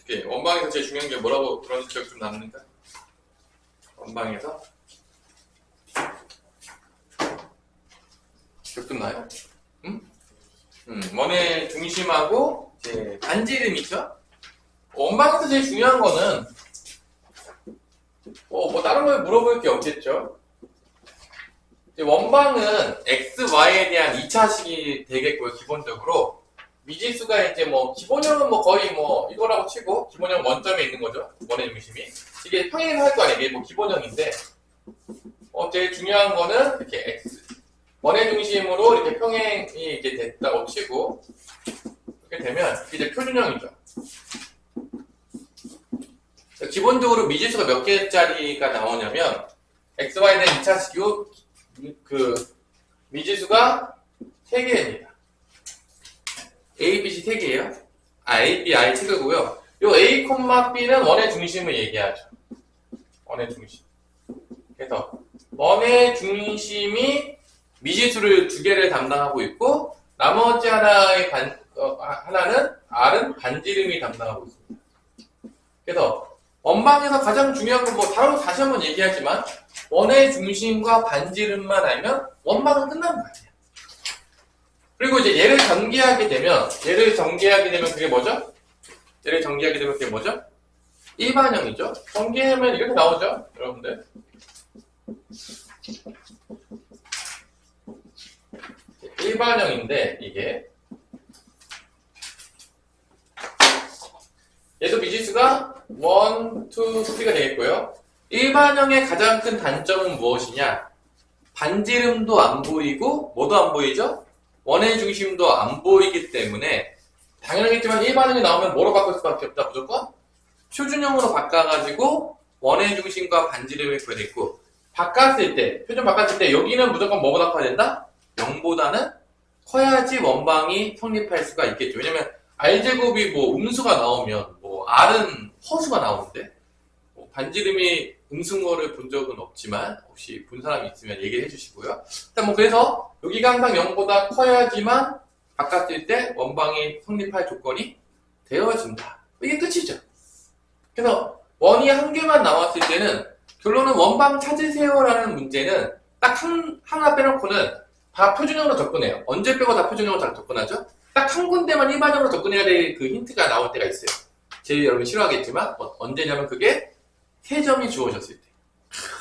이렇게 원방에서 제일 중요한 게 뭐라고 그런 기억 좀 남는가? 원방에서 기억 좀 나요? 응? 원의 중심하고 이제 반지름이죠. 원방에서 제일 중요한 거는 뭐 다른 걸 물어볼 게 없겠죠. 이제 원방은 x, y에 대한 2차식이 되겠고요. 기본적으로 미지수가 이제 뭐 기본형은 뭐 거의 뭐 이거라고 치고 기본형 원점에 있는 거죠. 원의 중심이 이게 평행을 할 거 아니에요. 이게 뭐 기본형인데 제일 중요한 거는 이렇게 x 원의 중심으로 이렇게 평행이 이제 됐다고 치고 이렇게 되면 이제 표준형이죠. 기본적으로 미지수가 몇 개짜리가 나오냐면 x, y에 대한 2차식이고 그 미지수가 3개입니다. A, B, C 3개예요. A, B, I 책이고요. 요 A, B는 원의 중심을 얘기하죠. 원의 중심. 그래서 원의 중심이 미지수를 2개를 담당하고 있고 나머지 하나는 R은 반지름이 담당하고 있습니다. 그래서 원방에서 가장 중요한 건 뭐 다시 한번 얘기하지만 원의 중심과 반지름만 알면 원방은 끝나는 거 아니에요. 그리고 이제 얘를 전개하게 되면 그게 뭐죠? 일반형이죠. 전개하면 이렇게 나오죠, 여러분들. 일반형인데 이게 얘도 미지수가 1, 2, 3가 되겠고요. 일반형의 가장 큰 단점은 무엇이냐? 반지름도 안 보이고 뭐도 안 보이죠? 원의 중심도 안 보이기 때문에 당연하겠지만 일반형이 나오면 뭐로 바꿀 수밖에 없다. 무조건 표준형으로 바꿔가지고 원의 중심과 반지름을 구해야 되고 표준 바꿨을 때 여기는 무조건 뭐보다 커야 된다? 0보다는 커야지 원방이 성립할 수가 있겠죠. 왜냐면 R제곱이 뭐 음수가 나오면 뭐 R은 허수가 나오는데 반지름이 음수거를 본 적은 없지만 혹시 본 사람이 있으면 얘기를 해주시고요. 일단 뭐 그래서 여기가 항상 0보다 커야지만 바꿨을 때 원방이 성립할 조건이 되어진다. 이게 끝이죠. 그래서 원이 한 개만 나왔을 때는 결론은 원방 찾으세요라는 문제는 딱 하나 빼놓고는 다 표준형으로 접근해요. 언제 빼고 다 표준형으로 잘 접근하죠? 딱 한 군데만 일반형으로 접근해야 될 그 힌트가 나올 때가 있어요. 제일 여러분 싫어하겠지만 언제냐면 그게 3점이 주어졌을 때.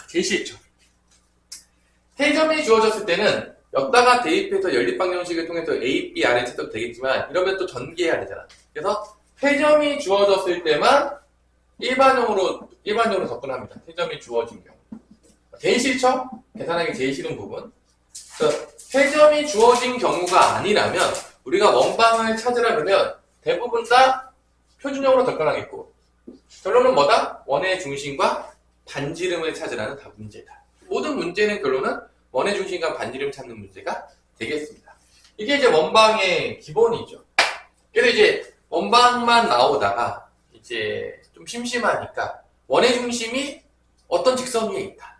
제일 싫죠. 3점이 주어졌을 때는 여기다가 대입해서 연립방정식을 통해서 A, B, R을 찾아도 되겠지만 이러면 또 전개해야 되잖아. 그래서 3점이 주어졌을 때만 일반형으로 접근합니다. 3점이 주어진 경우. 제일 싫죠? 계산하기 제일 싫은 부분. 그래서 3점이 주어진 경우가 아니라면 우리가 원방을 찾으라 그러면 대부분 다 표준형으로 접근하겠고 결론은 뭐다? 원의 중심과 반지름을 찾으라는 다 문제다. 모든 문제는 결론은 원의 중심과 반지름 찾는 문제가 되겠습니다. 이게 이제 원방의 기본이죠. 그래서 이제 원방만 나오다가 이제 좀 심심하니까 원의 중심이 어떤 직선 위에 있다.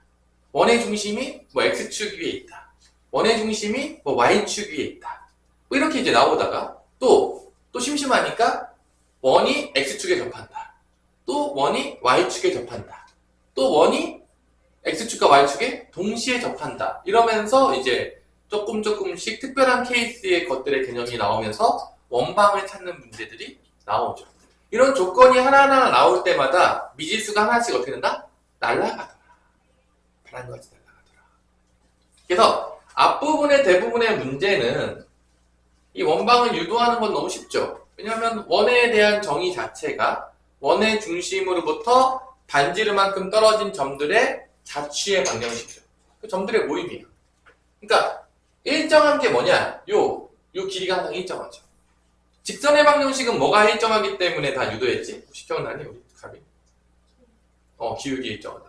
원의 중심이 뭐 X축 위에 있다. 원의 중심이 뭐 Y축 위에 있다. 뭐 이렇게 이제 나오다가 또 심심하니까 원이 X축에 접한다. 또 원이 Y축에 접한다. 또 원이 X축과 Y축에 동시에 접한다. 이러면서 이제 조금씩 특별한 케이스의 것들의 개념이 나오면서 원방을 찾는 문제들이 나오죠. 이런 조건이 하나하나 나올 때마다 미지수가 하나씩 어떻게 된다? 날아가더라. 바람같이 날아가더라. 그래서 앞부분의 대부분의 문제는 이 원방을 유도하는 건 너무 쉽죠. 왜냐하면 원에 대한 정의 자체가 원의 중심으로부터 반지름만큼 떨어진 점들의 자취의 방정식이죠. 그 점들의 모임이에요. 그러니까 일정한 게 뭐냐? 요 길이가 항상 일정하죠. 직선의 방정식은 뭐가 일정하기 때문에 다 유도했지? 혹시 기억나니? 우리 갑이? 기울기 일정하다.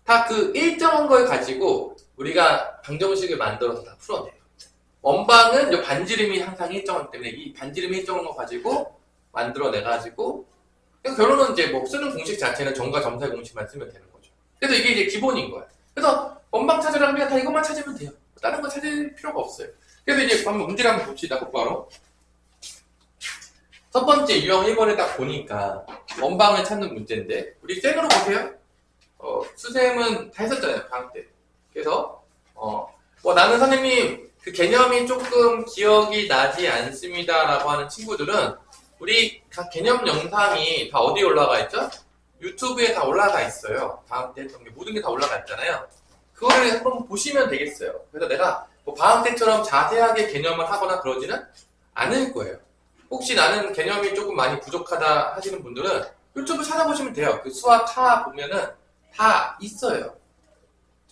다 그 일정한 걸 가지고 우리가 방정식을 만들어서 다 풀어내요. 원방은 요 반지름이 항상 일정하기 때문에 이 반지름이 일정한 거 가지고 만들어내가지고 결론은 이제 뭐 쓰는 공식 자체는 점과 점사의 공식만 쓰면 되는 거죠. 그래서 이게 이제 기본인 거야. 그래서 원방 찾으라면 그냥 다 이것만 찾으면 돼요. 다른 거 찾을 필요가 없어요. 그래서 이제 한번 문제를 한번 봅시다. 곧바로. 첫 번째 유형 1번을 딱 보니까 원방을 찾는 문제인데 우리 쌤으로 보세요. 수쌤은 다 했었잖아요, 방학 때. 그래서 나는 선생님 그 개념이 조금 기억이 나지 않습니다라고 하는 친구들은 우리 각 개념 영상이 다 어디에 올라가 있죠? 유튜브에 다 올라가 있어요. 방학 때 했던 게 모든 게 다 올라가 있잖아요. 그거를 한번 보시면 되겠어요. 그래서 내가 뭐 방학 때처럼 자세하게 개념을 하거나 그러지는 않을 거예요. 혹시 나는 개념이 조금 많이 부족하다 하시는 분들은 유튜브 찾아보시면 돼요. 그 수학 하 보면은 다 있어요.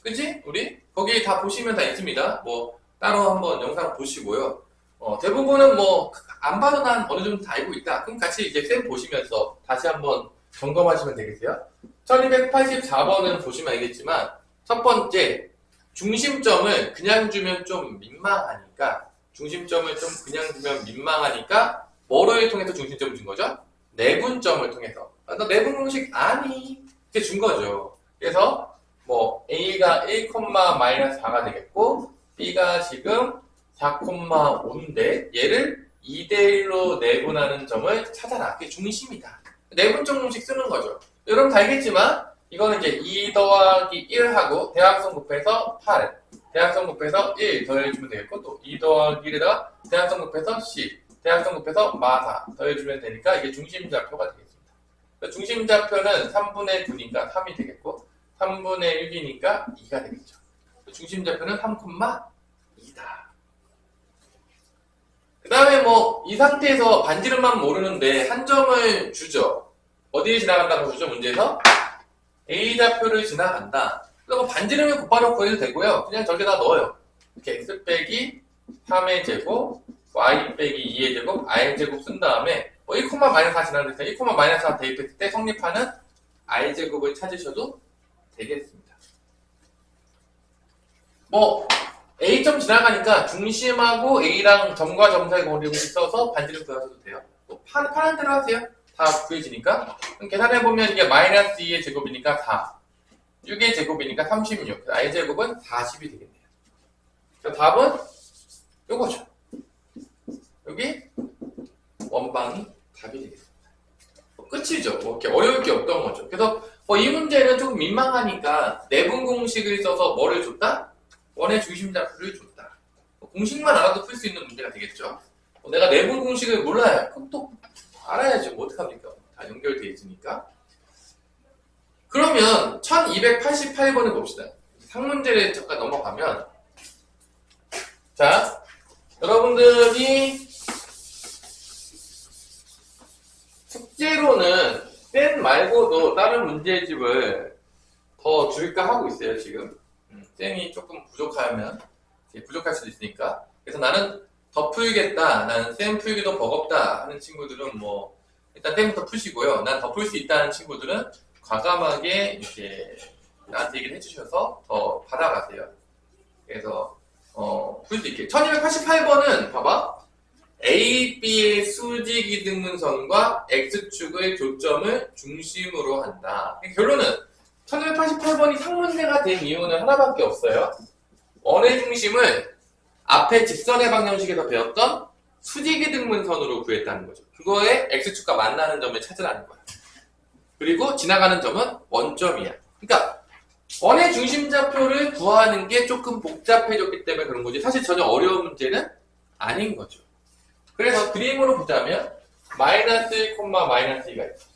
그치? 우리? 거기 다 보시면 다 있습니다. 뭐 따로 한번 영상 보시고요. 대부분은 뭐 안 봐도 난 어느 정도 다 알고 있다. 그럼 같이 이제 쌤 보시면서 다시 한번 점검하시면 되겠어요. 1284번은 보시면 알겠지만 첫 번째 중심점을 그냥 주면 좀 민망하니까 뭐를 통해서 중심점을 준 거죠? 내분점을 통해서. 너 내분 공식 아니 이렇게 준 거죠. 그래서 뭐 A가 1,-4가 되겠고 B가 지금 4,5인데 얘를 2대1로 내분하는 점을 찾아라. 그게 중심이다. 내분점 공식 쓰는 거죠. 여러분 다 알겠지만 이거는 이제 2 더하기 1하고 대각선 곱해서 8 대각선 곱해서 1 더해주면 되겠고 또 2 더하기 1에다가 대각선 곱해서 10 대각선 곱해서 마사 더해주면 되니까 이게 중심좌표가 되겠습니다. 중심좌표는 3분의 9니까 3이 되겠고 3분의 6이니까 2가 되겠죠. 중심좌표는 3,2다. 그 다음에 뭐 이 상태에서 반지름만 모르는데 한 점을 주죠. 어디에 지나간다고 주죠? 문제에서 A좌표를 지나간다. 그럼 뭐 반지름을 곱하놓고 해도 되고요. 그냥 저기다 넣어요. 이렇게 x 빼기 3의 제곱 y 빼기 2의 제곱 r의 제곱 쓴 다음에 뭐 1,-4 지나는데 1,-4 대입했을 때 성립하는 r제곱을 찾으셔도 되겠습니다. 뭐 A점 지나가니까 중심하고 A랑 점과 점 사이 거리를 써서 반지름 구하셔도 돼요. 또 파란 대로 하세요. 다 구해지니까. 그럼 계산해보면 이게 마이너스 2의 제곱이니까 4. 6의 제곱이니까 36. i의 제곱은 40이 되겠네요. 그래서 답은 요거죠. 여기 원방이 답이 되겠습니다. 끝이죠. 뭐 이렇게 어려울 게 없던 거죠. 그래서 이 문제는 조금 민망하니까 내분 공식을 써서 뭐를 줬다? 원의 중심좌표를 줬다. 공식만 알아도 풀 수 있는 문제가 되겠죠. 내가 내분 공식을 몰라요. 그럼 또 알아야죠. 뭐 어떡합니까? 다 연결되어 있으니까. 그러면 1288번을 봅시다. 상문제를 잠깐 넘어가면 자, 여러분들이 숙제로는 쌤 말고도 다른 문제집을 더 줄까 하고 있어요, 지금. 쌤이 조금 부족하면 부족할 수도 있으니까. 그래서 나는 더 풀겠다, 나는 쌤 풀기도 버겁다 하는 친구들은 뭐 일단 쌤부터 푸시고요. 난 더 풀 수 있다는 친구들은 과감하게 이렇게 나한테 얘기를 해주셔서 더 받아가세요. 그래서 풀 수 있게. 1288번은 봐봐. A, B의 수직이등분선과 X축의 교점을 중심으로 한다. 결론은 1288번이 상문제가 된 이유는 하나밖에 없어요. 원의 중심을 앞에 직선의 방정식에서 배웠던 수직이등분선으로 구했다는 거죠. 그거에 X축과 만나는 점을 찾으라는 거야. 그리고 지나가는 점은 원점이야. 그러니까 원의 중심좌표를 구하는 게 조금 복잡해졌기 때문에 그런 거지 사실 전혀 어려운 문제는 아닌 거죠. 그래서 그림으로 보자면 마이너스 1,-2가 있어.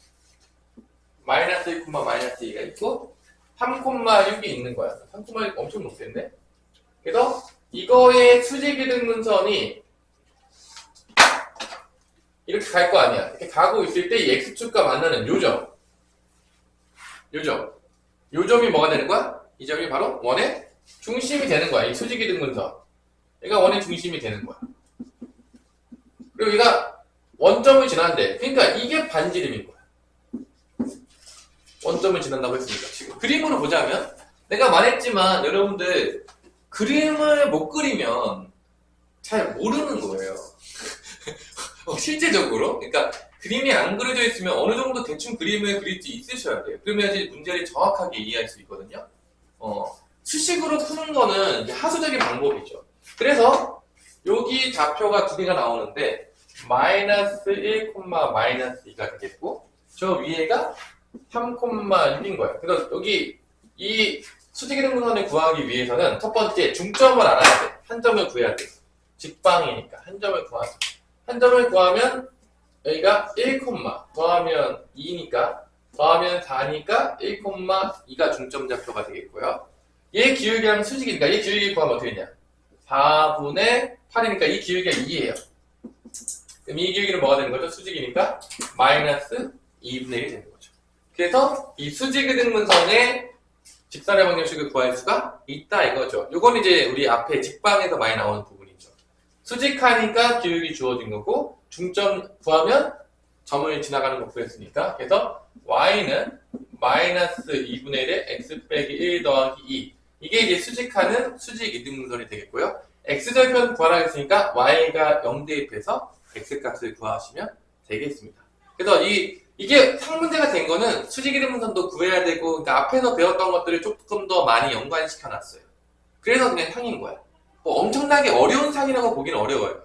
마이너스 1,-2가 있고 3,6이 있는 거야. 3,6 엄청 높겠네. 그래서 이거의 수직이등분선이 이렇게 갈 거 아니야. 이렇게 가고 있을 때 이 X축과 만나는 요점이 뭐가 되는 거야? 이 점이 바로 원의 중심이 되는 거야. 이 수직이등분선. 얘가 원의 중심이 되는 거야. 그리고 얘가 원점을 지나는데, 그러니까 이게 반지름인 거야. 원점을 지난다고 했으니까. 지금 그림으로 보자면 내가 말했지만 여러분들 그림을 못 그리면 잘 모르는 거예요. 실제적으로. 그러니까 그림이 안 그려져 있으면 어느 정도 대충 그림을 그릴 수 있으셔야 돼요. 그러면야지 문제를 정확하게 이해할 수 있거든요. 수식으로 푸는 거는 이제 하수적인 방법이죠. 그래서 여기 좌표가 두 개가 나오는데 마이너스 1, 마이너스 2가 되겠고, 저 위에가 3,6인 거예요. 그래서 여기 이 수직이등분선을 구하기 위해서는 첫 번째 중점을 알아야 돼. 한 점을 구해야 돼. 직방이니까 한 점을 구하자. 한 점을 구하면 여기가 1, 더하면 2니까 더하면 4니까 1, 2가 중점 좌표가 되겠고요. 얘 기울기랑 수직이니까 얘 기울기 구하면 어떻게 되냐? 4분의 8이니까 이 기울기가 2예요. 그럼 이 기울기는 뭐가 되는 거죠? 수직이니까 마이너스 2분의 1이 되는 거죠. 그래서 이 수직이등분선의 직선의 방정식을 구할 수가 있다 이거죠. 요건 이제 우리 앞에 직방에서 많이 나오는 부분이죠. 수직하니까 기울기 주어진 거고 중점 구하면 점을 지나가는 거 구했으니까 그래서 y는 마이너스 2분의 1에 x 빼기 1 더하기 2 이게 이제 수직하는 수직 이등분선이 되겠고요. x절편 구하라 했으니까 y가 0 대입해서 x값을 구하시면 되겠습니다. 그래서 이게 상문제가 된 거는 수직 이등분선도 구해야 되고 그러니까 앞에서 배웠던 것들을 조금 더 많이 연관시켜 놨어요. 그래서 그냥 상인 거야. 뭐 엄청나게 어려운 상이라고 보기는 어려워요.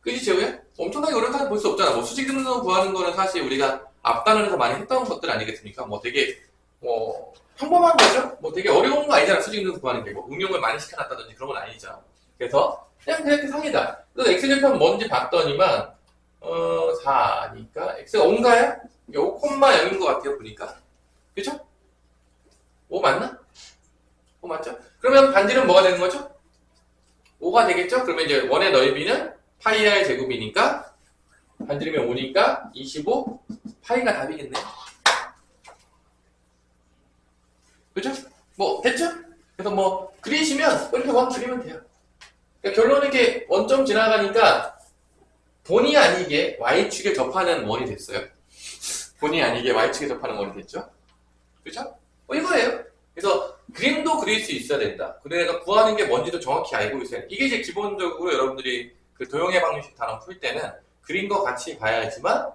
그지 재우야? 엄청나게 어려운 상은 볼 수 없잖아. 뭐 수직 이등분선 구하는 거는 사실 우리가 앞단원에서 많이 했던 것들 아니겠습니까? 뭐 되게 뭐 평범한 거죠? 뭐 되게 어려운 거 아니잖아. 수직 이등분선 구하는 게 뭐 응용을 많이 시켜놨다든지 그런 건 아니죠. 그래서 그냥 그렇게 상이다. 그래서 x절편 뭔지 봤더니만 4니까 x가 5인가요? 5,0인 것 같아요 보니까. 그쵸? 5 맞나? 5 맞죠? 그러면 반지름 뭐가 되는 거죠? 5가 되겠죠? 그러면 이제 원의 넓이는 파이 r 제곱이니까 반지름이 5니까 25 파이가 답이겠네. 그죠? 뭐 됐죠? 그래서 뭐 그리시면 이렇게 원 그리면 돼요. 그러니까 결론은 이게 원점 지나가니까 본의 아니게 y축에 접하는 원이 됐어요. 본의 아니게 y축에 접하는 원이 됐죠. 그죠? 이거예요. 그래서 그림도 그릴 수 있어야 된다. 그래서 구하는 게 뭔지도 정확히 알고 있어야 된다. 이게 이제 기본적으로 여러분들이 그 도형의 방정식 단원 풀 때는 그림도 같이 봐야지만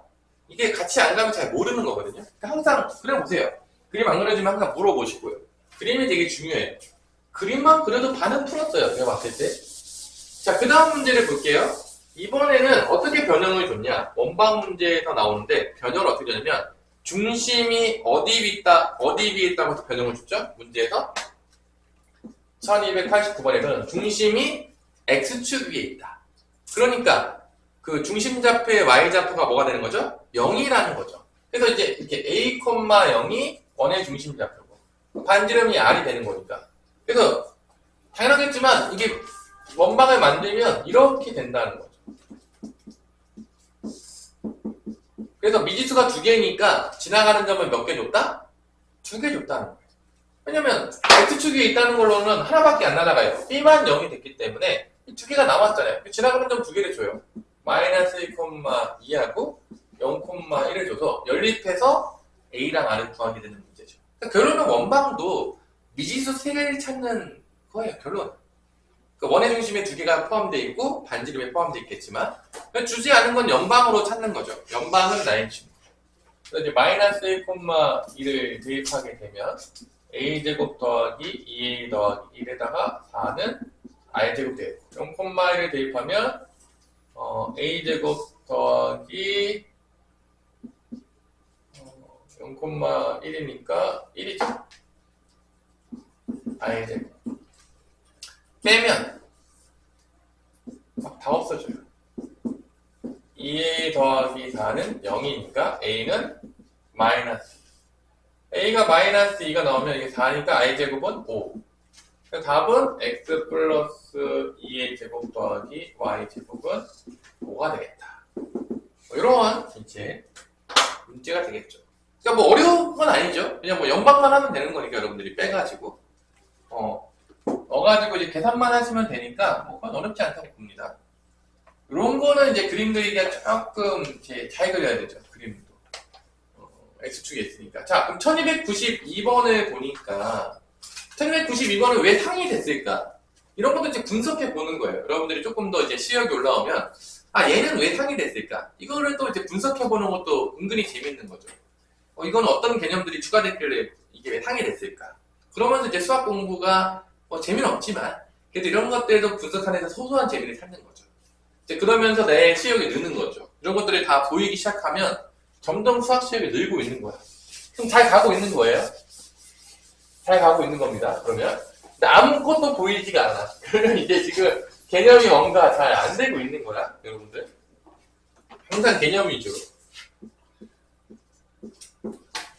이게 같이 안 가면 잘 모르는 거거든요. 그러니까 항상 그려보세요. 그림 안 그려지면 항상 물어보시고요. 그림이 되게 중요해요. 그림만 그려도 반은 풀었어요. 제가 봤을 때. 자, 그 다음 문제를 볼게요. 이번에는 어떻게 변형을 줬냐? 원방 문제에서 나오는데 변형을 어떻게 줬냐면 중심이 어디 위에 있다고 해서 변형을 줬죠? 문제에서 1289번에서는 중심이 x축 위에 있다. 그러니까 그 중심좌표의 y좌표가 뭐가 되는 거죠? 0이라는 거죠. 그래서 이제 이렇게 a, 0이 원의 중심좌표고 반지름이 r이 되는 거니까. 그래서 당연하겠지만 이게 원방을 만들면 이렇게 된다는 거죠. 그래서 미지수가 2개니까 지나가는 점을 몇 개 줬다? 2개 줬다는 거예요. 왜냐면 x축 위에 있다는 걸로는 하나밖에 안 날아가요. b만 0이 됐기 때문에 2개가 남았잖아요. 지나가는 점 2개를 줘요. 마이너스 1,2하고 0,1을 줘서 연립해서 a랑 r을 구하게 되는 문제죠. 그러니까 결론은 원방도 미지수 3개를 찾는 거예요. 결론. 그러니까 원의 중심에 2개가 포함되어 있고 반지름에 포함되어 있겠지만 주지 않은 건 연방으로 찾는 거죠. 연방은 라인축. 그래서 이제 마이너스 1,2를 대입하게 되면 a제곱 더하기 2a 더하기 1에다가 4는 r제곱 되겠고 0,1을 대입하면 a제곱 더하기 0,1이니까 1이죠. r제곱 빼면 막 다 없어져요. 2a 더하기 4는 0이니까 a는 마이너스 a가 마이너스 2가 나오면 이게 4니까 i제곱은 5. 답은 x 플러스 2a 제곱 더하기 y 제곱은 5가 되겠다. 이런 이제 문제가 되겠죠. 그러니까 뭐 어려운 건 아니죠. 그냥 뭐 연방만 하면 되는 거니까 여러분들이 빼가지고 넣어가지고 이제 계산만 하시면 되니까 뭐 그건 어렵지 않다고 봅니다. 이런 거는 이제 그림 그리기가 조금 이제 잘 그려야 되죠. 그림도 x축에 있으니까. 자, 그럼 1292번을 보니까 1292번은 왜 상이 됐을까? 이런 것도 이제 분석해 보는 거예요. 여러분들이 조금 더 이제 시력이 올라오면 얘는 왜 상이 됐을까? 이거를 또 이제 분석해 보는 것도 은근히 재밌는 거죠. 이건 어떤 개념들이 추가됐길래 이게 왜 상이 됐을까? 그러면서 이제 수학 공부가 재미는 없지만 그래도 이런 것들도 분석하면서 소소한 재미를 찾는 거죠. 이제 그러면서 내 실력이 느는 거죠. 이런 것들이 다 보이기 시작하면 점점 수학 실력이 늘고 있는 거야. 그럼 잘 가고 있는 거예요. 잘 가고 있는 겁니다. 그러면. 근데 아무것도 보이지가 않아. 그러면 이제 지금 개념이 뭔가 잘 안 되고 있는 거야, 여러분들. 항상 개념이죠.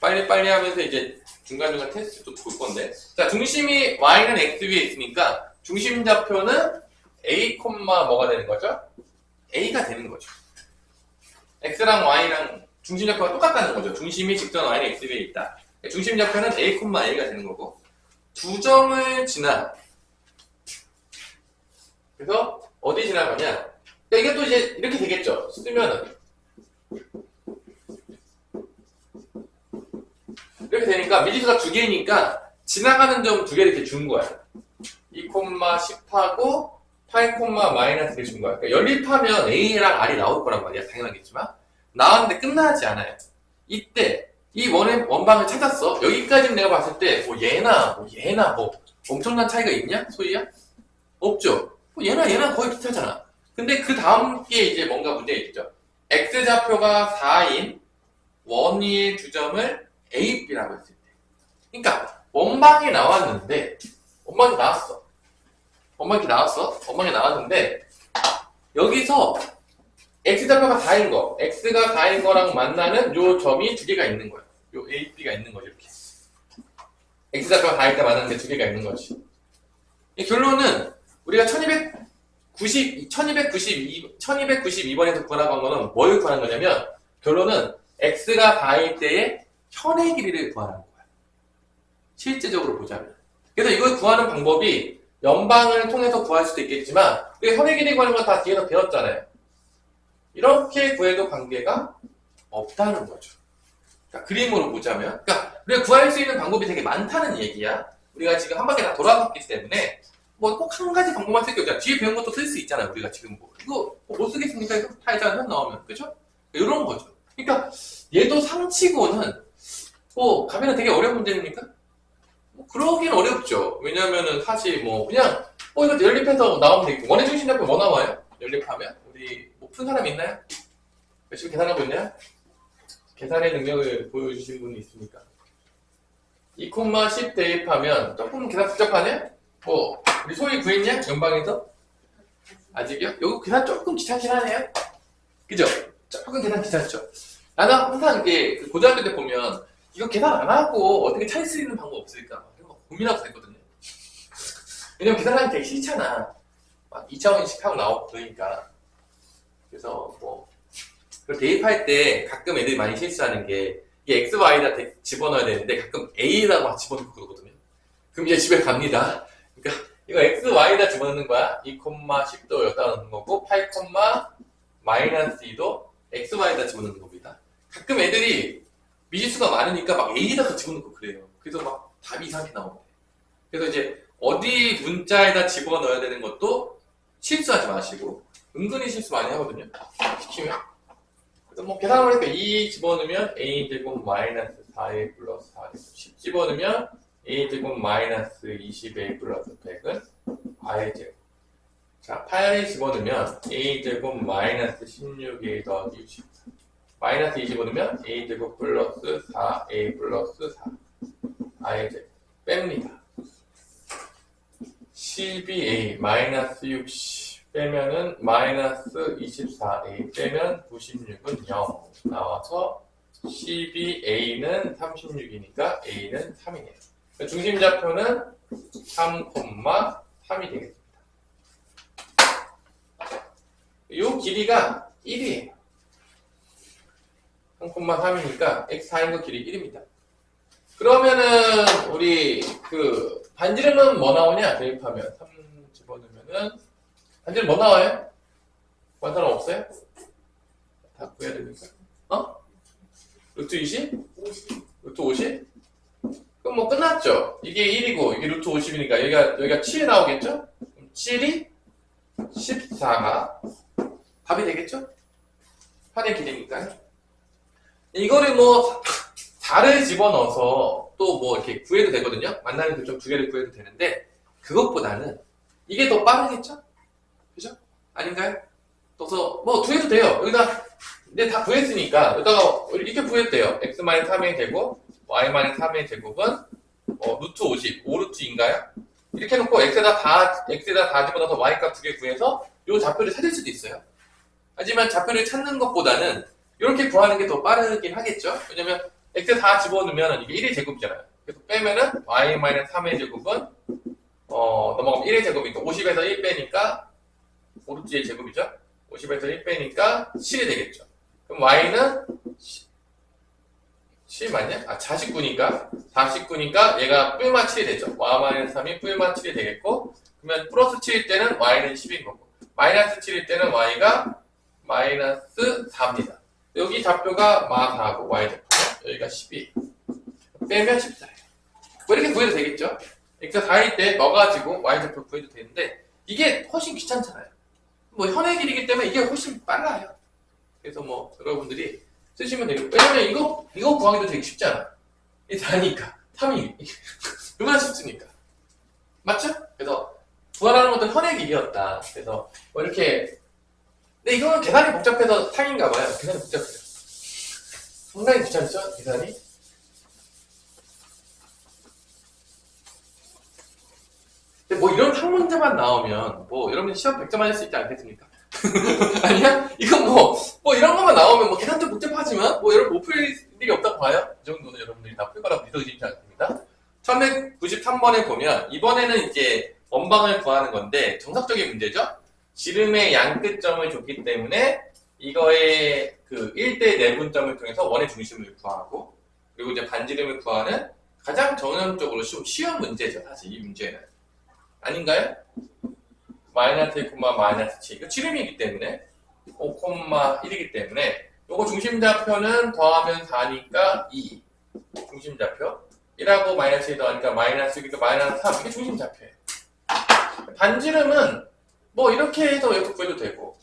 빨리빨리 하면서 이제 중간중간 테스트도 볼 건데. 자, 중심이 y는 x 위에 있으니까 중심 좌표는 a, 뭐가 되는 거죠? a가 되는 거죠. x랑 y랑 중심 좌표가 똑같다는 거죠. 중심이 직선 y는 x 위에 있다. 중심 좌표는 a, a가 되는 거고. 두 점을 지나. 그래서 어디 지나가냐? 그러니까 이게 또 이제 이렇게 되겠죠. 쓰면은 이렇게 되니까 미지수가 두 개니까 지나가는 점 두 개를 이렇게 준 거야. 2,10하고 8, 준 거야. 그러니까 연립하면 A랑 R이 나올 거란 말이야. 당연하겠지만 나왔는데 끝나지 않아요. 이때 이 원방을 찾았어. 여기까지는 내가 봤을 때 뭐 얘나 뭐 엄청난 차이가 있냐? 소희야? 없죠. 뭐 얘나 거의 비슷하잖아. 근데 그 다음 게 이제 뭔가 문제가 있죠. X좌표가 4인 원위의 두 점을 A, B라고 했을 때. 그러니까 원방이 나왔는데 원방이 나왔어. 원방이 나왔는데 여기서 X좌표가 4인 거, X가 4인 거랑 만나는 요 점이 두 개가 있는 거야. 요 A, B가 있는 거죠, 이렇게. X좌표가 4일 때 만나는 게 두 개가 있는 거지. 이 결론은 우리가 1292번에서 구하라고 한 거는 뭘 구하는 거냐면 결론은 X가 4일 때의 현의 길이를 구하는 거야. 실제적으로 보자면. 그래서 이걸 구하는 방법이 연방을 통해서 구할 수도 있겠지만 우리가 현의 길이 구하는 건 다 뒤에서 배웠잖아요. 이렇게 구해도 관계가 없다는 거죠. 그러니까 그림으로 보자면 그러니까 우리가 구할 수 있는 방법이 되게 많다는 얘기야. 우리가 지금 한 바퀴 다 돌아봤기 때문에 뭐 꼭 한 가지 방법만 쓸 게 없잖아. 뒤에 배운 것도 쓸 수 있잖아. 우리가 지금 뭐 이거 못 쓰겠습니까? 이거 다 있잖아. 현 나오면. 그죠? 이런 거죠. 그러니까 얘도 상치고는 가면은 되게 어려운 문제입니까? 뭐 그러긴 어렵죠. 왜냐면은 사실 뭐 그냥 이거 연립해서 나오면 되겠고 원의 중심 잡고 뭐 나와요? 연립하면 우리 뭐 푼 사람 있나요? 열심히 계산하고 있나요? 계산의 능력을 보여주신 분이 있습니까? 2,10 대입하면 조금 계산 복잡하네? 우리 소위 구했냐? 연방에서? 아직이요? 여기 계산 조금 귀찮긴 하네요? 그죠? 조금 계산 귀찮죠? 나는 항상 이게 고등학교 때 보면 이거 계산 안 하고 어떻게 찾을 수 있는 방법 없을까? 이런 거 고민하고 다녔거든요. 왜냐면 계산하기 되게 싫잖아. 막 2차원씩 하고 나오고 그러니까. 그래서 그걸 대입할 때 가끔 애들이 많이 실수하는 게 이게 x, y에다 집어넣어야 되는데 가끔 a에다가 막 집어넣고 그러거든요. 그럼 이제 집에 갑니다. 그러니까 이거 x, y에다 집어넣는 거야. 2,10도 여기다 넣는 거고 8, -2도 x, y에다 집어넣는 겁니다. 가끔 애들이 미지수가 많으니까 막 a에다가 집어넣고 그래요. 그래서 막 답이 이상하게 나오네. 그래서 이제 어디 문자에다 집어넣어야 되는 것도 실수하지 마시고 은근히 실수 많이 하거든요. 시키면. 그래서 뭐 계산을 하니까 2 집어넣으면 a제곱 마이너스 4a 플러스 4 10 집어넣으면 a제곱 마이너스 20a 플러스 100은 i제곱. 자, 8 집어넣으면 a제곱 마이너스 16a 더하기 64. 마이너스 2 집어넣으면 a제곱 플러스 4a 플러스 4 i제곱 뺍니다. 12a 마이너스 60 빼면은 마이너스 24a 빼면 96은 0 나와서 12a는 36이니까 a는 3이네요. 중심 좌표는 3,3이 되겠습니다. 이 길이가 1이에요. 3,3이니까 x4인 길이 1입니다. 그러면은 우리 반지름은 뭐 나오냐? 대입하면 3 집어넣으면은 반지름 뭐 나와요? 구한 사람 없어요? 다 구해야 됩니까? 루트 20? 루트 50? 그럼 뭐 끝났죠? 이게 1이고 이게 루트 50이니까 여기가 7이 나오겠죠? 그럼 7이 14가 답이 되겠죠? 판의 길이니까. 이거를 뭐 4를 집어넣어서 또 뭐 이렇게 구해도 되거든요. 만나는 교점 두 개를 구해도 되는데 그것보다는 이게 더 빠르겠죠? 그죠? 아닌가요? 그래서 뭐 구해도 돼요. 여기다 이제 다 구했으니까 여기다가 이렇게 구했대요. x-3의 제곱, y-3의 제곱은 루트 50, 5루트인가요? 이렇게 해놓고 x에다 다 집어넣어서 y값 2개 구해서 이 좌표를 찾을 수도 있어요. 하지만 좌표를 찾는 것보다는 이렇게 구하는 게 더 빠르긴 하겠죠? 왜냐면 x 다 집어넣으면 이게 1의 제곱이잖아요. 그래서 빼면은 y-3의 제곱은 넘어가면 1의 제곱이니까 50에서 1 빼니까 5루트의 제곱이죠? 50에서 1 빼니까 7이 되겠죠. 그럼 y는 7 맞냐? 49니까 얘가 뿔마 7이 되죠. y-3이 뿔마 7이 되겠고, 그러면 플러스 7일 때는 y는 10인 거고, 마이너스 7일 때는 y가 마이너스 4입니다. 여기 좌표가 마 4고 y 좌표가 여기가 12. 빼면 14예요. 뭐 이렇게 구해도 되겠죠? x가 4일 때 넣어가지고 y 좌표 구해도 되는데 이게 훨씬 귀찮잖아요. 뭐 현의 길이기 때문에 이게 훨씬 빨라요. 그래서 뭐 여러분들이 쓰시면 되고, 왜냐면 이거 구하기도 되게 쉽잖아. 이게 4니까 3이 얼마나 쉽습니까? 맞죠? 그래서 구하라는 것도 현의 길이였다. 그래서 뭐 이렇게, 근데 이거는 계산이 복잡해서 탕인가 봐요. 계산이 복잡해요. 상당히 귀찮죠? 계산이. 근데 뭐 이런 탕 문제만 나오면 뭐 여러분 시험 100점 맞을 수 있지 않겠습니까? 아니야? 이건 뭐 이런 것만 나오면 뭐 계산 좀 복잡하지만 뭐 여러분 못 풀 일이 없다고 봐요. 이 정도는 여러분들이 다 풀 거라고 믿어지지 않습니다. 1193번에 보면 이번에는 이제 원방을 구하는 건데 정석적인 문제죠. 지름의 양끝점을 줬기 때문에 이거의 그 1대 내분점을 통해서 원의 중심을 구하고, 그리고 이제 반지름을 구하는 가장 전형적으로 쉬운 문제죠. 사실 이 문제는 아닌가요? 마이너스 1, 마이너스 7. 이거 지름이기 때문에 5, 1이기 때문에 요거 중심좌표는 더하면 4니까 2. 중심좌표. 1하고 마이너스 1 더하니까 마이너스 6이니까 마이너스 3. 이게 중심좌표예요. 반지름은 뭐 이렇게 해서 이렇게 구해도 되고,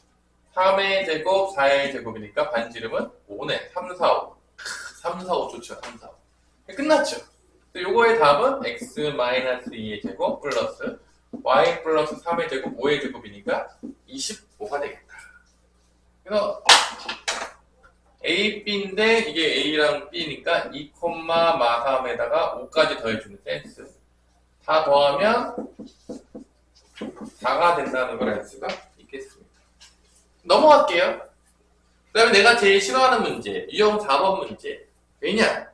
3의 제곱, 4의 제곱이니까 반지름은 5네. 3, 4, 5. 3, 4, 5 좋죠. 3, 4, 5. 끝났죠. 요거의 답은 x-2의 제곱 플러스 y 플러스 3의 제곱 5의 제곱이니까 25가 되겠다. 그래서 a, b인데 이게 a랑 b니까 2, 마 3에다가 5까지 더해주는 센스. 다 더하면 4가 된다는 걸 알 수가 있겠습니다. 넘어갈게요. 그 다음에 내가 제일 싫어하는 문제, 유형 4번 문제. 왜냐?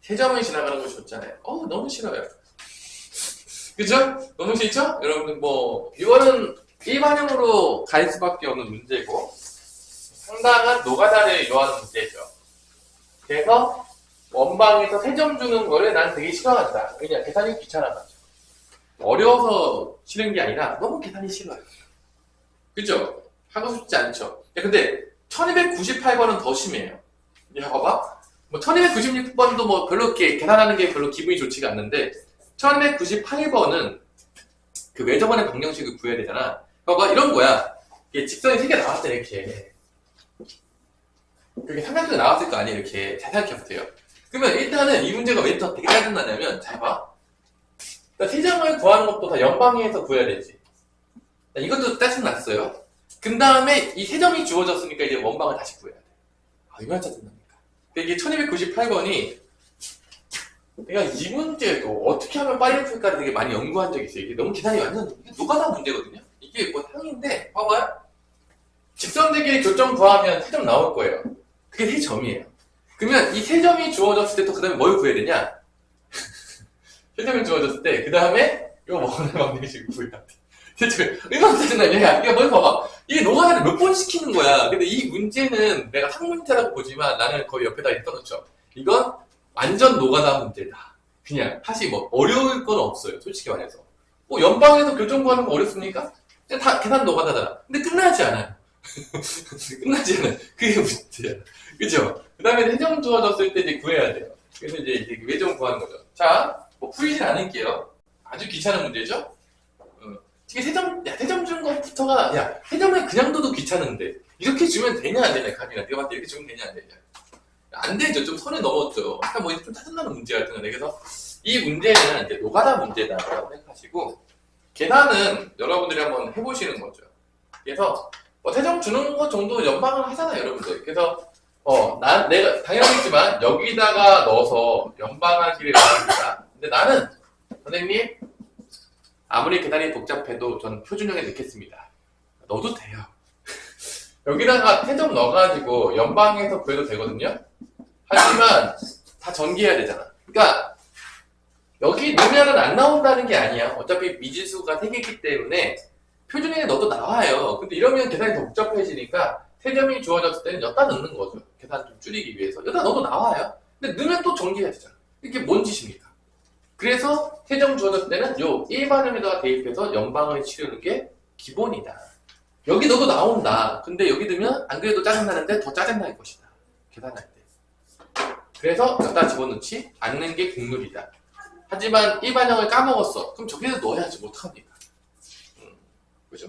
세점을 지나가는 거 좋잖아요. 너무 싫어요. 그죠? 너무 싫죠? 여러분들 뭐 이거는 일반형으로 갈 수밖에 없는 문제고 상당한 노가다를 요하는 문제죠. 그래서 원방에서 세점 주는 거를 난 되게 싫어한다. 왜냐? 계산이 귀찮아가지고. 어려워서 싫은 게 아니라 너무 계산이 싫어요. 그죠? 하고 싶지 않죠. 근데 1298번은 더 심해요. 야, 봐봐. 뭐 1296번도 뭐 별로 이렇게 계산하는 게 별로 기분이 좋지가 않는데 1298번은 그 외접원의 방정식을 구해야 되잖아. 봐봐, 이런 거야. 이게 직선이 3개 나왔대, 이렇게. 이렇게 삼각형이 나왔을 거 아니에요, 이렇게. 잘 생각해보세요. 그러면 일단은 이 문제가 왜 더 되게 짜증나냐면, 잘 봐. 세점을 구하는 것도 다 연방위에서 구해야 되지. 이것도 짜증났어요. 그 다음에 이 세점이 주어졌으니까 이제 원방을 다시 구해야 돼. 얼마나 짜증납니까? 이게 1298번이 내가 이 문제도 어떻게 하면 빨리 풀까를 되게 많이 연구한 적이 있어요. 이게 너무 계산이 완전 노가다 문제거든요. 이게 뭐 상인데 봐봐요. 직선대끼리 교점 구하면 3점 나올 거예요. 그게 3점이에요. 그러면 이 3점이 주어졌을 때 또 그 다음에 뭘 구해야 되냐? 3점이 주어졌을 때 그 다음에 이거 원의 방정식을 구해야 돼. 대체 얼마나 짜증나냐? 이게 뭘 봐봐. 이게 노가다를 몇 번 시키는 거야. 근데 이 문제는 내가 상문제라고 보지만 나는 거의 옆에다 써놓죠. 이건 완전 노가다 문제다. 그냥 사실 뭐 어려울 건 없어요. 솔직히 말해서. 뭐 연방에서 교정 구하는 거 어렵습니까? 그냥 다 계산 노가다잖아. 근데 끝나지 않아요. 끝나지 않아요. 그게 문제야. 그죠? 그 다음에 세점 주어졌을 때 이제 구해야 돼요. 그래서 이제 외점 구하는 거죠. 자, 뭐 풀리진 않을게요. 아주 귀찮은 문제죠? 이게 세점 주는 것부터가, 세점을 그냥 둬도 귀찮은데, 이렇게 주면 되냐, 안 되냐, 감이나. 내가 봤을 때 이렇게 주면 되냐, 안 되냐. 안 되죠. 좀 선을 넘었죠. 약간 뭐 좀 짜증나는 문제 같은 건데. 그래서 이 문제는 이제 노가다 문제다라고 생각하시고, 계산은 여러분들이 한번 해보시는 거죠. 그래서 태정 주는 것 정도 연방을 하잖아요, 여러분들. 그래서, 내가, 당연하겠지만, 여기다가 넣어서 연방하기를 바랍니다. 근데 나는, 선생님, 아무리 계산이 복잡해도 전 표준형에 넣겠습니다. 넣어도 돼요. 여기다가 태정 넣어가지고 연방해서 구해도 되거든요. 하지만 다 전개해야 되잖아. 그러니까 여기 넣으면은 안 나온다는 게 아니야. 어차피 미지수가 3개이기 때문에 표준형에 넣어도 나와요. 근데 이러면 계산이 더 복잡해지니까 태점이 주어졌을 때는 여기다 넣는 거죠. 계산 좀 줄이기 위해서. 여기다 넣어도 나와요. 근데 넣으면 또 전개해야 되잖아. 이게 뭔 짓입니까? 그래서 태점 주어졌을 때는 요 일반형에다가 대입해서 연방을 치르는 게 기본이다. 여기 넣어도 나온다. 근데 여기 넣으면 안 그래도 짜증나는데 더 짜증날 것이다. 계산할 때. 그래서 여기다 집어넣지 않는 게 국룰이다. 하지만 일반형을 까먹었어. 그럼 저기서 넣어야지. 못합니까? 그죠?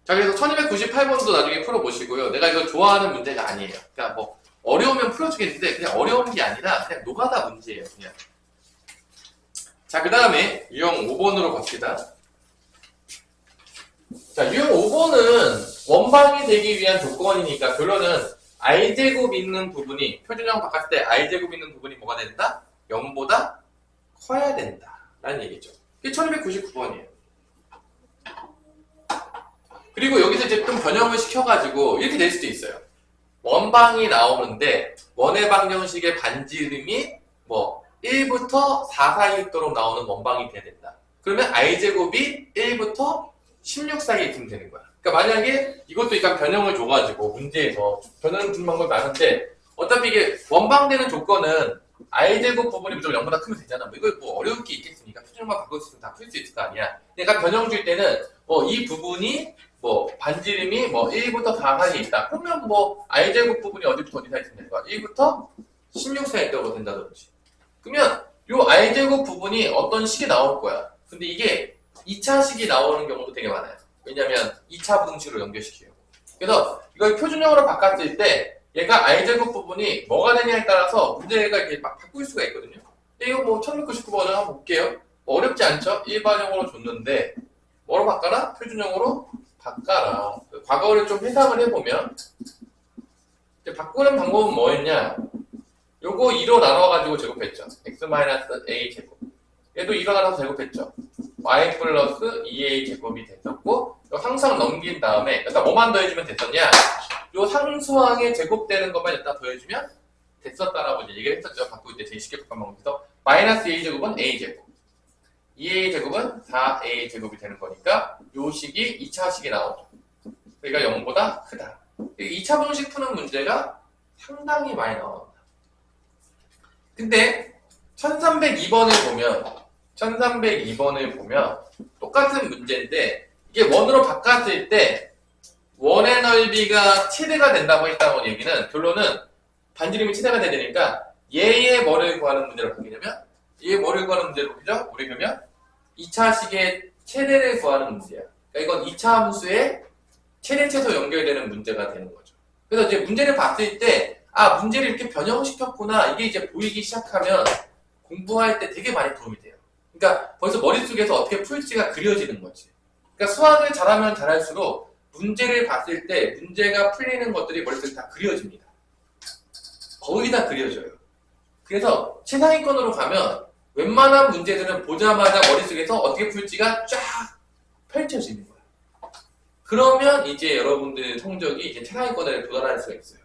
자, 그래서 1298번도 나중에 풀어보시고요. 내가 이거 좋아하는 문제가 아니에요. 그러니까 뭐 어려우면 풀어주겠는데 그냥 어려운 게 아니라 그냥 노가다 문제예요. 그냥. 자, 그 다음에 유형 5번으로 갑시다. 자, 유형 5번은 원방이 되기 위한 조건이니까 결론은 r제곱 있는 부분이 표준형 바꿨을 때 r제곱 있는 부분이 뭐가 된다? 0보다 커야 된다 라는 얘기죠. 이게 1299번이에요. 그리고 여기서 이제 좀 변형을 시켜가지고 이렇게 될 수도 있어요. 원방이 나오는데 원의 방정식의 반지름이 뭐 1부터 4 사이 있도록 나오는 원방이 돼야 된다. 그러면 r제곱이 1부터 16 사이에 있으면 되는 거야. 그러니까 만약에 이것도 약간 변형을 줘가지고 문제에서 변형 주는 방법이 많은데 어차피 이게 원방되는 조건은 r제곱 부분이 무조건 0보다 크면 되잖아. 뭐 이거 뭐 어려울 게 있겠습니까? 표준형만 바꿀 수 있으면 다 풀 수 있을 거 아니야. 그러니까 변형 줄 때는 이 부분이 뭐 반지름이 뭐 1부터 4 사이에 있다. 그러면 뭐 r제곱 부분이 어디부터 어디 사이에 있으면 되는 거야. 1부터 16 사이에 있다고 된다든지. 그러면 요 r제곱 부분이 어떤 식이 나올 거야. 근데 이게 2차식이 나오는 경우도 되게 많아요. 왜냐면 2차 분식으로 연결시켜요. 그래서 이걸 표준형으로 바꿨을 때 얘가 r제곱 부분이 뭐가 되냐에 따라서 문제가 이렇게 막 바꿀 수가 있거든요. 이거 뭐 1699번을 한번 볼게요. 뭐 어렵지 않죠? 일반형으로 줬는데 뭐로 바꿔라? 표준형으로 바꿔라. 과거를 좀 해석을 해보면 바꾸는 방법은 뭐였냐? 요거 2로 나눠가지고 제곱했죠. x-a 제곱. 얘도 2로 나눠서 제곱했죠. y 플러스 2a 제곱이 됐었고 항상 넘긴 다음에 일단 뭐만 더해주면 됐었냐? 요 상수항에 제곱되는 것만 일단 더해주면 됐었다라고 이제 얘기를 했었죠. 바꿀 때 제일 쉽게 바꾼 방법에서 마이너스 a 제곱은 a 제곱 2a 제곱은 4a 제곱이 되는 거니까 요 식이 2차식이 나오죠. 그러니까 0보다 크다. 2차 분식 푸는 문제가 상당히 많이 나옵니다. 근데 1302번을 보면 똑같은 문제인데 이게 원으로 바꿨을 때 원의 넓이가 최대가 된다고 했다는 얘기는 결론은 반지름이 최대가 돼야 되니까 얘의 뭐를 구하는 문제로 바뀌냐면 얘의 뭐를 구하는 문제로 바뀌죠? 우리 그러면 2차식의 최대를 구하는 문제야. 그러니까 이건 2차 함수의 최대 최소 연결되는 문제가 되는 거죠. 그래서 이제 문제를 봤을 때 문제를 이렇게 변형시켰구나 이게 이제 보이기 시작하면 공부할 때 되게 많이 도움이 돼요. 그러니까 벌써 머릿속에서 어떻게 풀지가 그려지는 거지. 그러니까 수학을 잘하면 잘할수록 문제를 봤을 때 문제가 풀리는 것들이 머릿속에 다 그려집니다. 거의 다 그려져요. 그래서 최상위권으로 가면 웬만한 문제들은 보자마자 머릿속에서 어떻게 풀지가 쫙 펼쳐지는 거야. 그러면 이제 여러분들 성적이 이제 최상위권에 도달할 수가 있어요.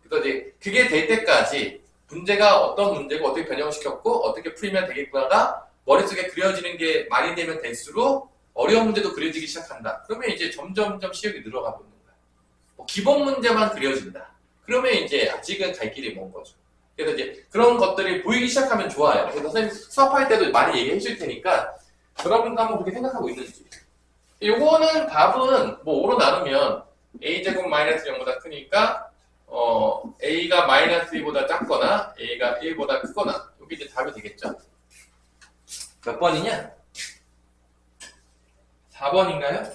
그래서 이제 그게 될 때까지 문제가 어떤 문제고 어떻게 변형시켰고 어떻게 풀면 되겠구나가 머릿속에 그려지는 게 많이 되면 될수록 어려운 문제도 그려지기 시작한다. 그러면 이제 점점점 시력이 늘어가고 있는 거야. 뭐 기본 문제만 그려진다. 그러면 이제 아직은 갈 길이 먼 거죠. 그래서 이제 그런 것들이 보이기 시작하면 좋아요. 그래서 선생님 수업할 때도 많이 얘기해 줄 테니까 여러분도 한번 그렇게 생각하고 있는지. 요거는 답은 뭐 5로 나누면 a제곱 마이너스 0보다 크니까 a가 마이너스 2보다 작거나 a가 1보다 크거나 여기 이제 답이 되겠죠. 몇 번이냐? 4번인가요?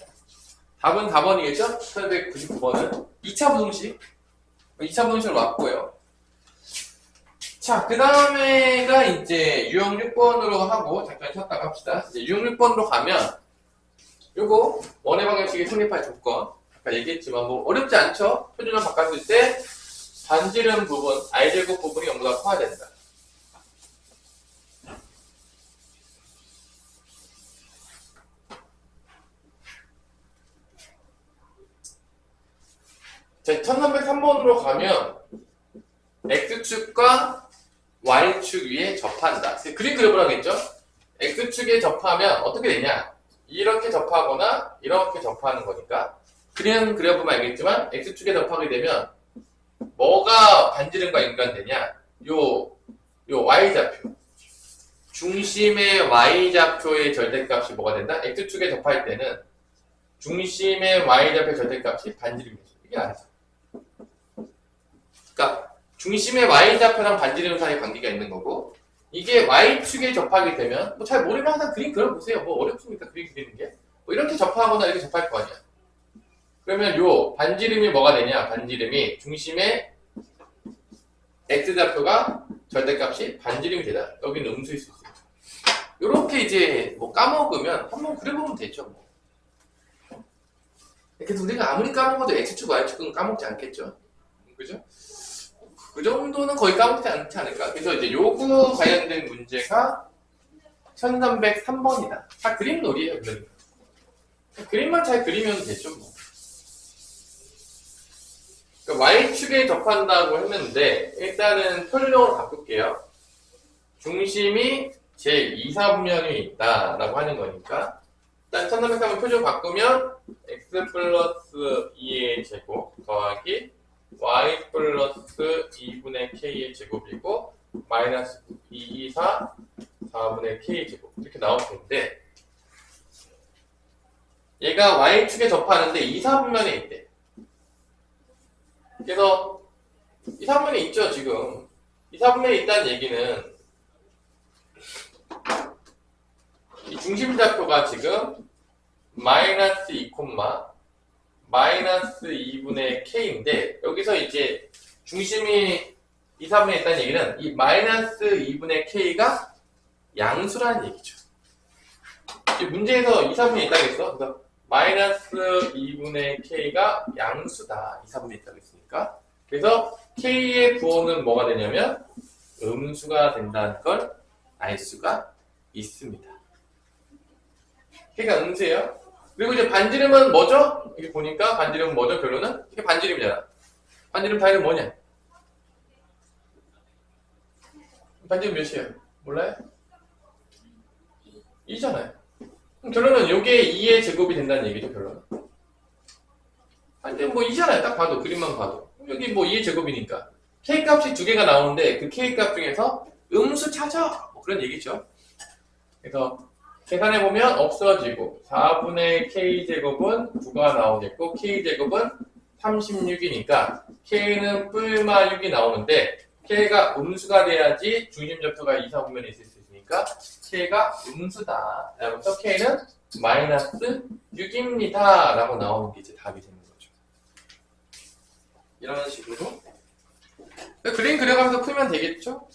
답은 4번이겠죠? 1199번은 2차 분식 2차 분식으로 왔고요. 자, 그 다음에가 이제 유형 6번으로 하고 잠깐 쉬었다가 합시다. 이제 유형 6번으로 가면 요거 원의 방정식의 성립할 조건 잠깐 아까 얘기했지만 뭐 어렵지 않죠? 표준어 바꿨을 때 반지름 부분, I제곱 부분이 0보다 커야 된다. 자, 1303번으로 가면 X축과 Y축 위에 접한다. 그림 그려보라고 했죠? X축에 접하면 어떻게 되냐? 이렇게 접하거나 이렇게 접하는 거니까 그림 그려보면 알겠지만 X축에 접하게 되면 뭐가 반지름과 연관되냐? 요 Y좌표. 중심의 Y좌표의 절대값이 뭐가 된다? X축에 접할 때는 중심의 Y좌표 절대값이 반지름이죠. 이게 알죠? 그러니까 중심의 Y좌표랑 반지름 사이에 관계가 있는 거고 이게 Y축에 접하게 되면 뭐 잘 모르면 항상 그림 그려보세요. 뭐 어렵습니까? 그림 그리는 게. 뭐 이렇게 접하거나 이렇게 접할 거 아니야. 그러면 요 반지름이 뭐가 되냐? 반지름이 중심의 X좌표가 절대값이 반지름이 되다. 여기는 음수일 수 있어요. 요렇게 이제 뭐 까먹으면 한번 그려보면 되죠. 뭐. 그래서 우리가 아무리 까먹어도 X축, Y축은 까먹지 않겠죠. 그죠? 그 정도는 거의 까먹지 않지 않을까. 그래서 이제 요거 관련된 문제가 1303번이다. 다 그림 놀이에요, 그러니까. 그림만 잘 그리면 되죠, 뭐. 그러니까 Y축에 접한다고 했는데, 일단은 표준형으로 바꿀게요. 중심이 제2, 3면이 있다라고 하는 거니까, 일단 1303번 표준 바꾸면, x 플러스 2의 제곱 더하기 y 플러스 2분의 k의 제곱이고 마이너스 2, 2, 4, 4분의 k의 제곱 이렇게 나올 텐데 얘가 y축에 접하는데 2, 4분면에 있대. 그래서 2, 4분면에 있죠 지금. 2, 4분면에 있다는 얘기는 이 중심좌표가 지금 마이너스 2, 마이너스 2분의 k인데 여기서 이제 중심이 2, 4분에 있다는 얘기는 이 마이너스 2분의 k가 양수라는 얘기죠. 이 문제에서 2, 4분에 있다고 했어. 그래서 마이너스 2분의 k가 양수다. 2, 4분에 있다고 했으니까. 그래서 k의 부호는 뭐가 되냐면 음수가 된다는 걸 알 수가 있습니다. k가 음수예요. 그리고 이제 반지름은 뭐죠? 이렇게 보니까 반지름은 뭐죠? 결론은? 이게 반지름이잖아. 반지름 단위는 뭐냐? 반지름 몇이에요? 몰라요? 2잖아요. 그럼 결론은 이게 2의 제곱이 된다는 얘기죠, 결론은. 반지름 뭐 2잖아요. 딱 봐도, 그림만 봐도. 여기 뭐 2의 제곱이니까. k 값이 두 개가 나오는데 그 k 값 중에서 음수 찾아! 뭐 그런 얘기죠. 그래서 계산해보면 없어지고 4분의 k제곱은 9가 나오겠고 k제곱은 36이니까 k는 뿔마 6이 나오는데 k가 음수가 돼야지 중심좌표가 2, 4분면에 있을 수 있으니까 k가 음수다. 그래서 k는 마이너스 6입니다. 라고 나오는 게 이제 답이 되는 거죠. 이런 식으로 그림 그려가면서 풀면 되겠죠?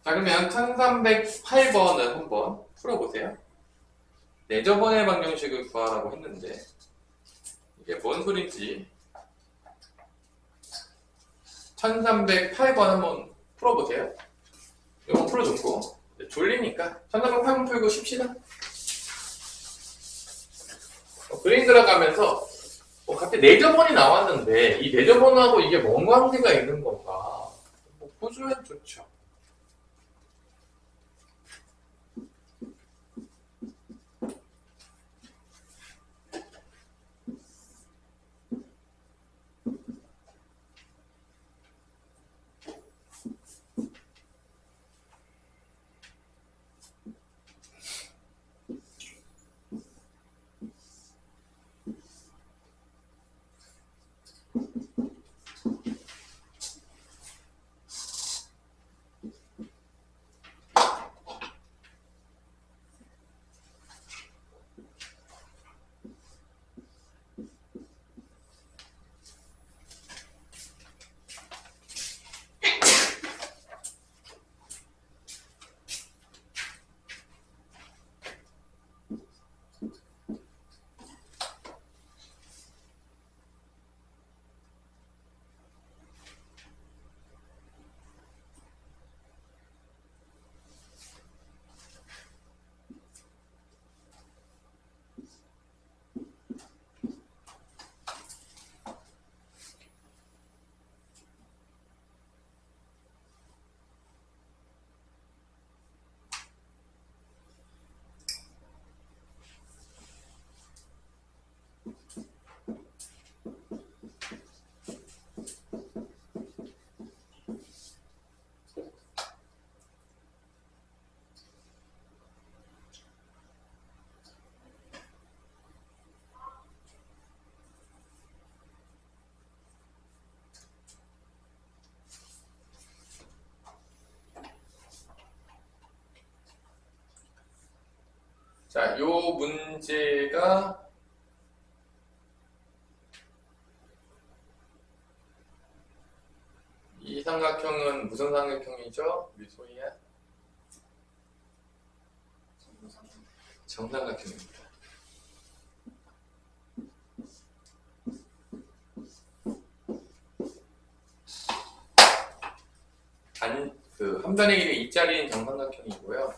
자, 그러면 1308번을 한번 풀어보세요. 네, 저번에 방정식을 구하라고 했는데 이게 뭔 소린지 1308번 한번 풀어보세요. 이거 풀어줬고 졸리니까 1308번 풀고 쉽시다. 그림 그려가면서 갑자기 내저번이 나왔는데 이 내저번하고 이게 뭔 관계가 있는 건가 보조면 좋죠. 자, 요 문제가 이 삼각형은 무슨 삼각형이죠? 우리 소희야? 정삼각형입니다. 한 변의 길이 2짜리인 정삼각형이고요.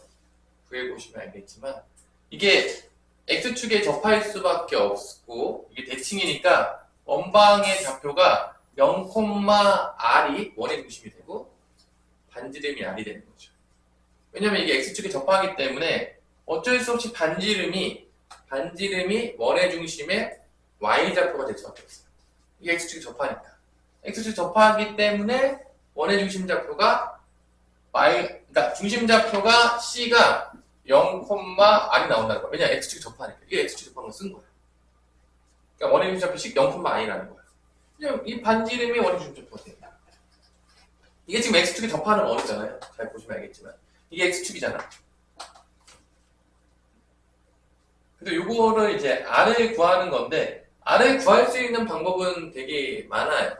구해 보시면 알겠지만 이게 x축에 접할 수밖에 없고 이게 대칭이니까 원방의 좌표가 0,r이 원의 중심이 되고 반지름이 r이 되는 거죠. 왜냐면 이게 x축에 접하기 때문에 어쩔 수 없이 반지름이 원의 중심의 y좌표가 될 수밖에 없어요. 이게 x축에 접하니까. x축에 접하기 때문에 원의 중심 좌표가 그러니까 중심 좌표가 c가 0,r이 나온다는 거야. 왜냐 x축에 접하니까. 이게 x축에 접한 거 쓴 거야. 그러니까 원의 중심 좌표 c 0,r이라는 거야. 왜냐면 이 반지름이 원의 중심 좌표가 됩니다. 이게 지금 x축에 접하는 원이잖아요. 잘 보시면 알겠지만. 이게 x축이잖아. 그래서 요거를 이제 r을 구하는 건데 r을 구할 수 있는 방법은 되게 많아요.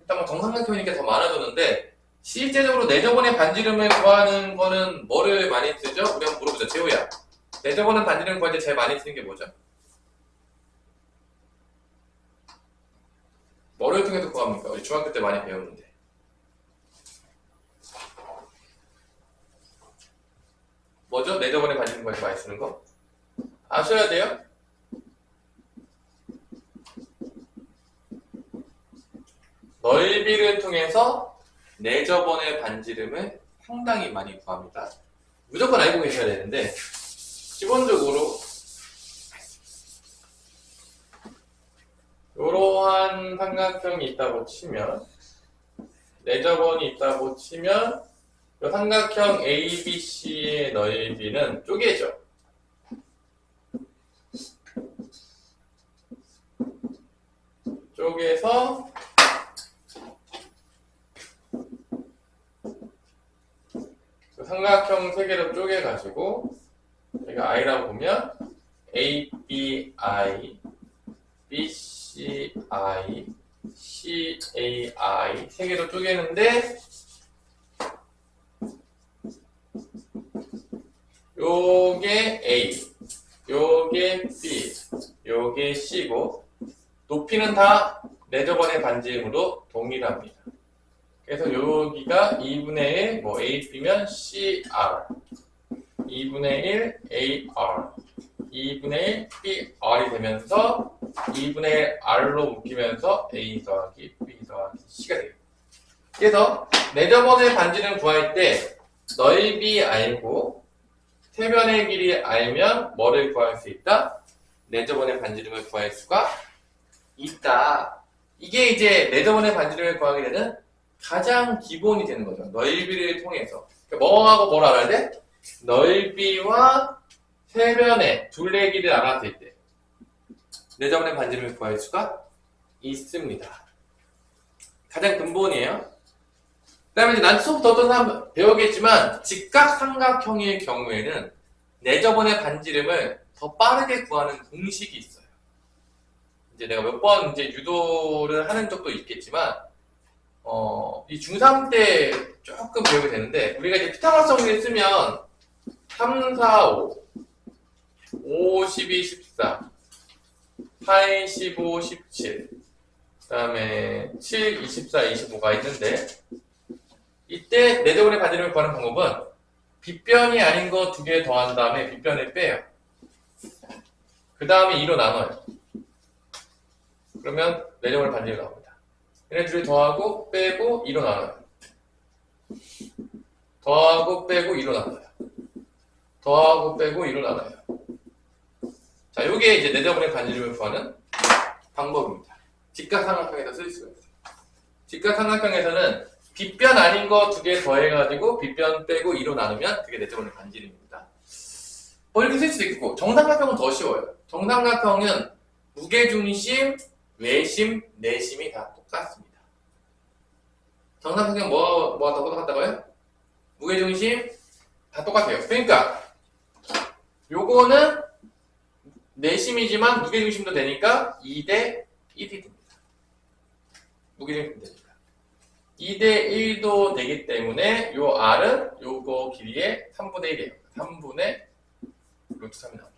일단 뭐 정삼각형이니까 더 많아졌는데 실제적으로 내저번의 반지름을 구하는 거는 뭐를 많이 쓰죠? 우리 한번 물어보자. 재호야. 내저번의 반지름을 구할 때 제일 많이 쓰는 게 뭐죠? 뭐를 통해서 구합니까? 우리 중학교 때 많이 배웠는데. 뭐죠? 내저번의 반지름 구할 때 많이 쓰는 거? 아셔야 돼요? 넓이를 통해서 내저번의 반지름을 상당히 많이 구합니다. 무조건 알고 계셔야 되는데 기본적으로 이러한 삼각형이 있다고 치면 내저번이 있다고 치면 이 삼각형 ABC의 넓이는 쪼개져. 쪼개서 삼각형 세 개로 쪼개가지고 여기가 I라고 보면 ABI, BCI, CAI 세 개로 쪼개는데 요게 A, 요게 B, 요게 C고 높이는 다 내저번의 반지름으로 동일합니다. 그래서 여기가 2분의 1, 뭐 AB면 CR, 2분의 1 AR, 2분의 1 BR이 되면서 2분의 1 R로 묶이면서 A 더하기 B 더하기 C가 되겠습니다. 그래서 내저번의 반지름 구할 때 넓이 알고 세변의 길이 알면 뭐를 구할 수 있다? 내저번의 반지름을 구할 수가 있다. 이게 이제 내저번의 반지름을 구하게 되는 가장 기본이 되는 거죠. 넓이를 통해서. 그러니까 뭐하고 뭘 알아야 돼? 넓이와 세변의 둘레 길이를 알았을 때 내저번의 반지름을 구할 수가 있습니다. 가장 근본이에요. 그 다음에 이제 난 수업부터 어떤 사람 배우겠지만 직각삼각형의 경우에는 내저번의 반지름을 더 빠르게 구하는 공식이 있어요. 이제 내가 몇 번 이제 유도를 하는 적도 있겠지만 이 중3 때 조금 배우게 되는데 우리가 이제 피타고라스 정리를 쓰면 3, 4, 5 5, 12, 14 8, 15, 17 그 다음에 7, 24, 25가 있는데 이때 내저번의 반지름을 구하는 방법은 빗변이 아닌 거 두 개 더한 다음에 빗변을 빼요. 그 다음에 2로 나눠요. 그러면 내저번의 반지름이 나옵니다. 얘네 둘이 더하고 빼고 2로 나눠요. 더하고 빼고 2로 나눠요. 더하고 빼고 2로 나눠요. 자, 요게 이제 내저번의 반지름을 구하는 방법입니다. 직각삼각형에서 쓸 수가 있어요. 직각삼각형에서는 빗변 아닌 거 두 개 더해가지고 빗변 빼고 2로 나누면 그게 내저번의 반지름입니다. 뭐 이렇게 쓸 수도 있고 정삼각형은 더 쉬워요. 정삼각형은 무게중심, 외심, 내심이 다 똑같습니다. 정삼각형 뭐가 더 똑같다고요? 무게중심 다 똑같아요. 그러니까 요거는 내심이지만 무게중심도 되니까 2대 1이 됩니다. 무게중심도 되니까. 2대 1도 되기 때문에 요 R은 요거 길이의 3분의 1이에요. 3분의 루트 3이 나옵니다.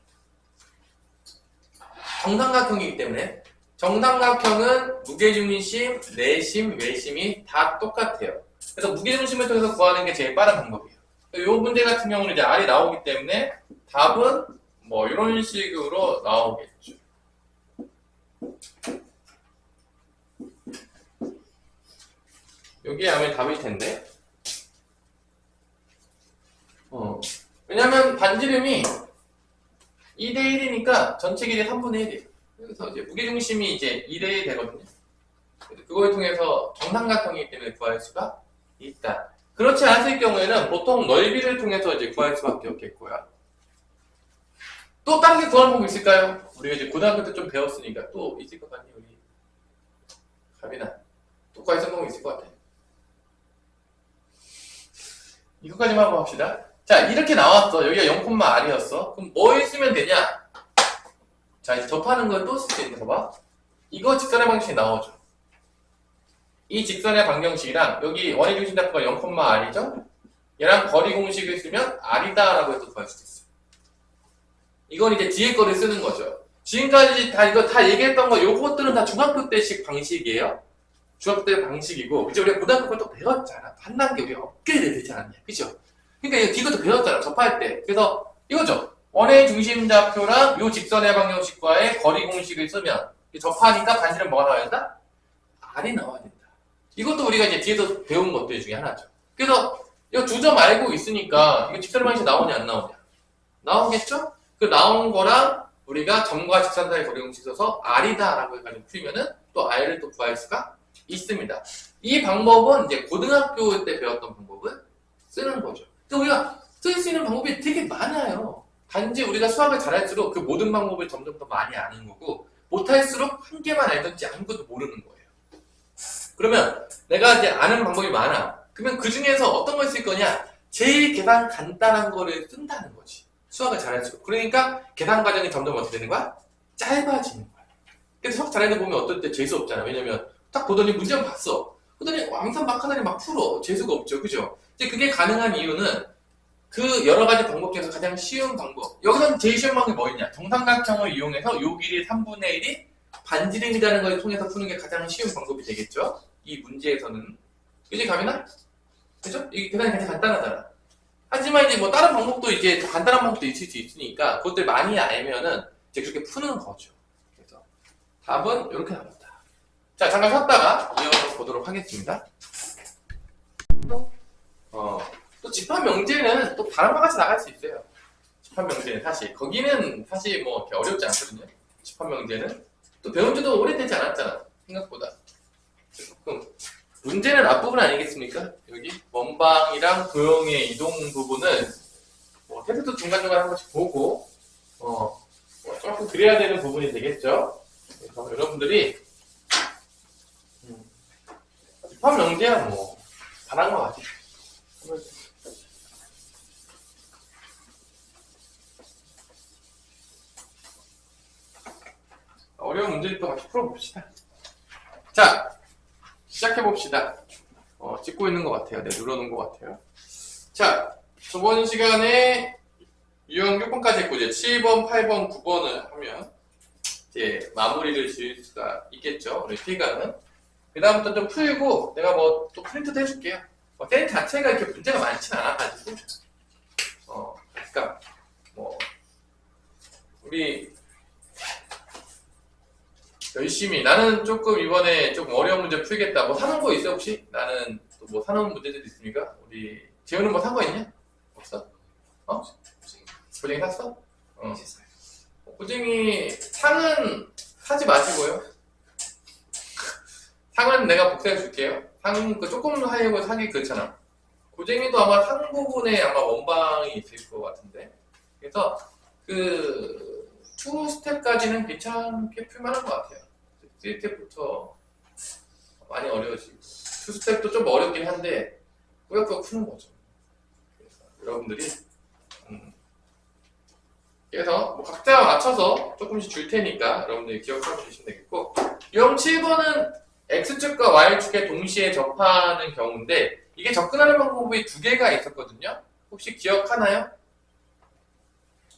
정삼각형이기 때문에 정삼각형은 무게중심, 내심, 외심이 다 똑같아요. 그래서 무게중심을 통해서 구하는 게 제일 빠른 방법이에요. 이 문제 같은 경우는 이제 R이 나오기 때문에 답은 뭐 이런 식으로 나오겠죠. 여기에 아마 답일 텐데. 왜냐면 반지름이 2대 1이니까 전체 길이 3분의 1이에요. 그래서 이제 무게중심이 이제 2대 1 되거든요. 그걸 통해서 정삼각형이기 때문에 구할 수가 있다. 그렇지 않을 경우에는 보통 넓이를 통해서 이제 구할 수밖에 없겠고요. 또 다른 게 구하는 방법이 있을까요? 우리가 이제 고등학교 때 좀 배웠으니까 또 있을 것 같니 우리 가빈아? 또 구할 수 있는 방법이 있을 것 같아. 이거까지만 한번 합시다. 자, 이렇게 나왔어. 여기가 0,R이었어. 그럼 뭐 있으면 되냐? 자, 이제 접하는 걸 또 쓸 수 있는 거 봐. 이거 직선의 방정식이 나오죠. 이 직선의 방정식이랑 여기 원의 중심좌표가 0,R이죠? 얘랑 거리 공식을 쓰면 R이다 라고 해서 구할 수 있어요. 이건 이제 뒤에 거를 쓰는 거죠. 지금까지 다 이거 다 얘기했던 거 요것들은 다 중학교 때식 방식이에요. 중학교 때 방식이고 이제 우리가 고등학교 걸 또 배웠잖아. 한 단계 우리가 업그레이드 되지 않았냐. 그죠? 그러니까 이것도 배웠잖아. 접할 때. 그래서 이거죠. 원의 중심좌표랑 요 직선의 방정식과의 거리 공식을 쓰면 접하니까 반지름 뭐가 나와야 된다? R이 나와야 된다. 이것도 우리가 이제 뒤에서 배운 것들 중에 하나죠. 그래서 이 두 점 알고 있으니까 이거 직선의 방정식 나오냐 안 나오냐? 나오겠죠? 그 나온 거랑 우리가 점과 직선 사이 거리 공식 써서 R이다 라고 해가지고 풀면은 또 R을 또 구할 수가 있습니다. 이 방법은 이제 고등학교 때 배웠던 방법을 쓰는 거죠. 그러니까 우리가 쓸 수 있는 방법이 되게 많아요. 단지 우리가 수학을 잘할수록 그 모든 방법을 점점 더 많이 아는 거고 못할수록 한 개만 알든지 아무것도 모르는 거예요. 그러면 내가 이제 아는 방법이 많아. 그러면 그 중에서 어떤 걸 쓸 거냐? 제일 계산 간단한 거를 쓴다는 거지. 수학을 잘할수록. 그러니까 계산 과정이 점점 어떻게 되는 거야? 짧아지는 거야. 그래서 수학 잘하는 거 보면 어떨 때 재수 없잖아. 왜냐면 딱 보더니 문제만 봤어. 그러더니 왕산 막하나를 막 풀어. 재수가 없죠. 그죠? 이제 그게 가능한 이유는 그 여러 가지 방법 중에서 가장 쉬운 방법. 여기서는 제일 쉬운 방법이 뭐였냐? 정삼각형을 이용해서 요 길이 3분의 1이 반지름이라는 걸 통해서 푸는 게 가장 쉬운 방법이 되겠죠? 이 문제에서는. 그지, 가민아? 그죠? 이게 계산이 가장 간단하잖아. 하지만 이제 뭐 다른 방법도 이제 간단한 방법도 있을 수 있으니까 그것들 많이 알면은 이제 그렇게 푸는 거죠. 그래서 답은 이렇게 나옵니다. 자, 잠깐 쉬었다가 이어서 보도록 하겠습니다. 또 집합 명제는 또 다른 거 같이 나갈 수 있어요. 집합 명제는 사실 거기는 사실 뭐 이렇게 어렵지 않거든요. 집합 명제는 또 배운 지도 오래되지 않았잖아. 생각보다. 조금 문제는 앞부분 아니겠습니까? 여기 원방이랑 도형의 이동 부분을 뭐 테스트 중간중간 한 번씩 보고 뭐 조금 그래야 되는 부분이 되겠죠. 그래서 여러분들이 집합 명제야 뭐 잘한 것 같아요. 어려운 문제를 또 같이 풀어봅시다. 자, 시작해봅시다. 찍고 있는 것 같아요. 네, 눌러놓은 것 같아요. 자, 저번 시간에 유형 6번까지 했고, 이제 7번, 8번, 9번을 하면, 이제 마무리를 지을 수가 있겠죠. 우리 필강은. 그 다음부터 좀 풀고, 내가 뭐 또 프린트도 해줄게요. 쌤 자체가 이렇게 문제가 많지는 않아가지고, 그러니까, 뭐, 우리, 열심히 나는 조금 이번에 조금 어려운 문제 풀겠다. 뭐 사는 거 있어 혹시? 나는 또 뭐 사는 문제들도 있습니까? 우리 재훈은 뭐 산 거 있냐? 없어? 고쟁이 샀어? 고쟁이 상은 사지 마시고요. 상은 내가 복사해 줄게요. 상은 그 조금 하려고 사기 그렇잖아. 고쟁이도 아마 상 부분에 아마 원방이 있을 것 같은데. 그래서 그 2스텝까지는 괜찮게 풀만한 것 같아요. 3스텝부터 많이 어려워지고 2스텝도 좀 어렵긴 한데 꾸역꾸역 푸는 거죠. 그래서 여러분들이 그래서 뭐 각자 맞춰서 조금씩 줄 테니까 여러분들이 기억하고 계시면 되겠고, 유형 7번은 X축과 Y축에 동시에 접하는 경우인데 이게 접근하는 방법이 두 개가 있었거든요. 혹시 기억하나요?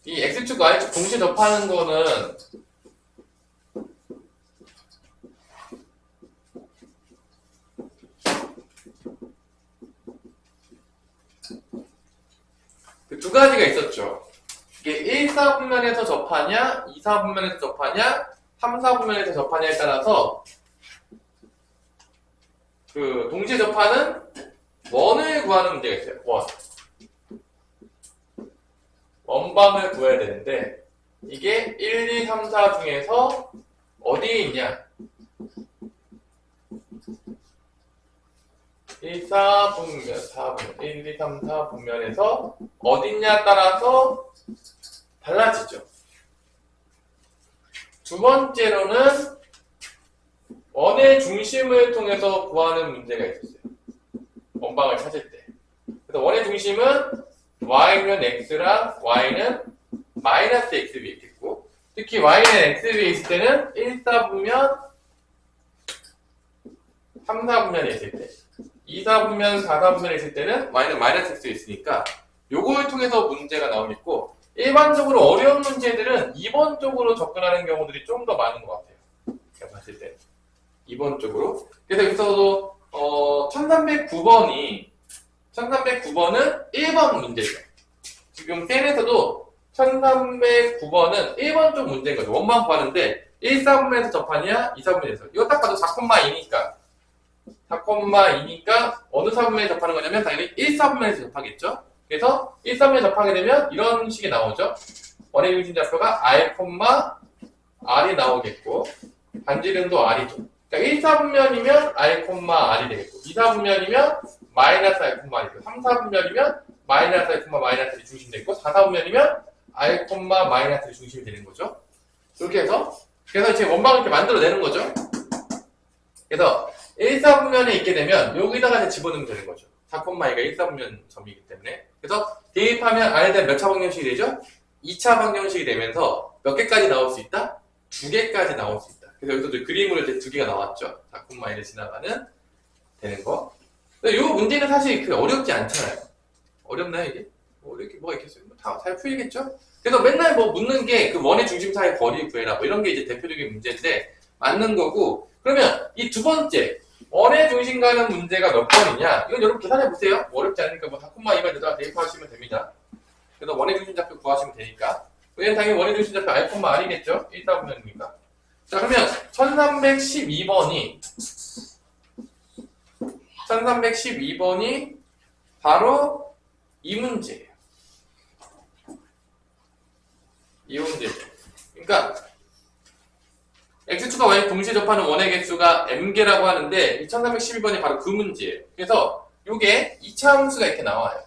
이 X축, Y축 동시에 접하는 거는 그 두 가지가 있었죠. 이게 1사분면에서 접하냐, 2사분면에서 접하냐, 3사분면에서 접하냐에 따라서 그 동시에 접하는 원을 구하는 문제가 있어요. 원방을 구해야 되는데 이게 1, 2, 3, 4 중에서 어디에 있냐? 1, 4분면, 4분면, 1, 2, 3, 4분면에서 어딨냐 따라서 달라지죠. 두 번째로는 원의 중심을 통해서 구하는 문제가 있었어요. 원방을 찾을 때. 그래서 원의 중심은 y는 x랑 y는 마이너스 x 위에 있겠고, 특히 y는 x 위에 있을 때는 1, 4분면, 3, 4분면에 있을 때, 2, 4분면, 4, 4분면에 있을 때는 y는 마이너스 x에 있으니까 요걸 통해서 문제가 나오겠고, 일반적으로 어려운 문제들은 2번 쪽으로 접근하는 경우들이 좀 더 많은 것 같아요. 제가 봤을 때 2번 쪽으로. 그래서 여기서도 1309번은 1번 문제죠. 지금 펜에서도 1309번은 1번 쪽 문제인 거죠. 원만 구하는데 1, 4분면에서 접하냐, 2, 4분면에서. 이거 딱 봐도 4,2니까 4,2니까 어느 4분면에 접하는 거냐면 당연히 1, 4분면에서 접하겠죠. 그래서 1, 4분면에 접하게 되면 이런 식이 나오죠. 원의 중심 좌표가 r, r이 나오겠고, 반지름도 r이죠. 그러니까 1, 4분면이면 r, r이 되겠고, 2, 4분면이면 마이너스 r, r이 되고, 3, 4분면이면 마이너스 r, 마이너스이 중심이 되고, 4, 4분면이면 r, 마이너스이 중심이 되는 거죠. 이렇게 해서, 그래서 이제 원방을 이렇게 만들어내는 거죠. 그래서 1, 4분면에 있게 되면 여기다가 이제 집어넣으면 되는 거죠. 4,2가 1, 4분면 점이기 때문에. 그래서 대입하면 r에 대한 몇 차 방정식이 되죠? 2차 방정식이 되면서 몇 개까지 나올 수 있다? 2개까지 나올 수 있다. 그래서 여기서 그림으로 이제 2개가 나왔죠. 4,1을 지나가는 되는 거. 근데 이 문제는 사실 어렵지 않잖아요. 어렵나요, 이게? 어렵게 뭐가 있겠어요? 다 잘 풀리겠죠? 그래서 맨날 뭐 묻는 게 그 원의 중심 사이 거리 구해라. 뭐 이런 게 이제 대표적인 문제인데 맞는 거고. 그러면 이 두 번째 원의 중심 가는 문제가 몇 번이냐? 이건 여러분 계산해 보세요. 어렵지 않으니까 뭐 4,2에다가 대입하시면 됩니다. 그래서 원의 중심 좌표 구하시면 되니까. 왜냐면 당연히 원의 중심 좌표 r, r이겠죠? 1, 4분면이니까. 자, 그러면 1312번이 바로 이 문제예요. 이 문제죠. 그러니까 x축과 y 동시에 접하는 원의 개수가 m개라고 하는데 1312번이 바로 그 문제예요. 그래서 이게 2차 함수가 이렇게 나와요.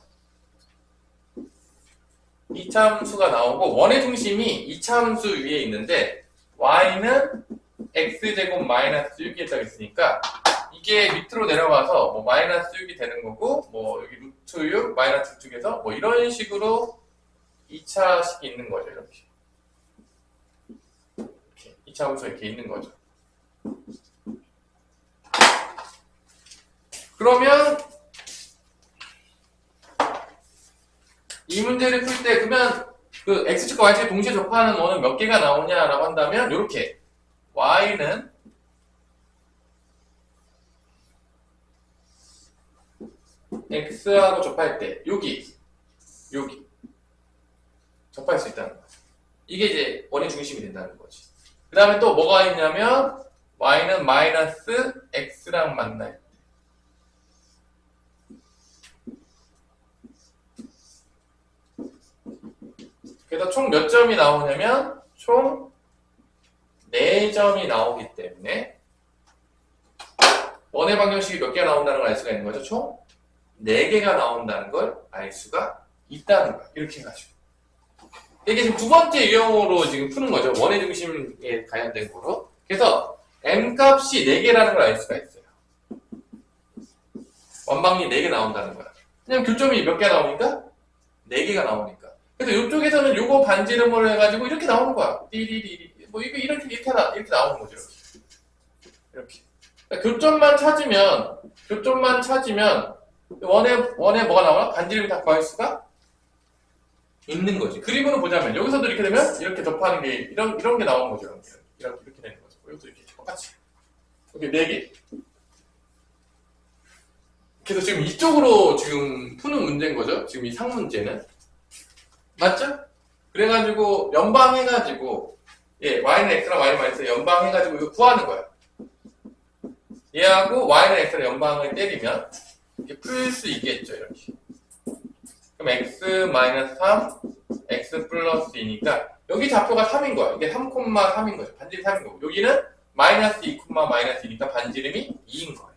2차 함수가 나오고 원의 중심이 2차 함수 위에 있는데 y는 x제곱 마이너스 6이 있다고 했으니까 이게 밑으로 내려가서 뭐 마이너스 6이 되는 거고 뭐 여기 루트 6 마이너스 6에서 뭐 이런 식으로 2차식이 있는 거죠. 이렇게 2차 함수가 이렇게 있는 거죠. 그러면 이 문제를 풀 때 그러면 그 x축과 y축이 동시에 접하는 원은 몇 개가 나오냐라고 한다면 이렇게 y는 x하고 접할 때 여기 접할 수 있다는 거예요. 이게 이제 원의 중심이 된다는 거지. 그 다음에 또 뭐가 있냐면 y는 마이너스 x랑 만날 때. 그래서 총 몇 점이 나오냐면 총 4점이 나오기 때문에 원의 방정식이 몇 개가 나온다는 걸 알 수가 있는 거죠. 총 4개가 나온다는 걸 알 수가 있다는 거예요. 이렇게 해가지고 이게 지금 두 번째 유형으로 지금 푸는 거죠. 원의 중심에 관련된 거로. 그래서 m값이 4개라는 걸 알 수가 있어요. 원방이 4개 나온다는 거야. 그냥 교점이 몇 개 나오니까? 4개가 나오니까. 그래서 이쪽에서는 요거 반지름으로 해가지고 이렇게 나오는 거야. 띠리리리. 뭐 이렇게 나오는 거죠. 이렇게. 그러니까 교점만 찾으면 원에 뭐가 나와? 반지름이 다 구할 수가 있는 거지. 그림으로 보자면 여기서도 이렇게 되면 이렇게 접하는 게 이런 게 나오는 거죠. 이렇게 되는 거죠. 여기도 이렇게 똑같이. 이렇게 4개. 그래서 지금 이쪽으로 지금 푸는 문제인 거죠. 지금 이 상문제는. 맞죠? 그래가지고 연방해가지고 y는 x랑 y 마이너스 연방해가지고 이거 구하는 거야. 얘하고 y는 x랑 연방을 때리면 이렇게 풀 수 있겠죠. 이렇게. 그럼 x-3, x 플러스 2니까 여기 좌표가 3인 거야. 이게 3,3인 거죠. 반지름 3인 거고. 여기는 마이너스 2, 마이너스 2니까 반지름이 2인 거예요.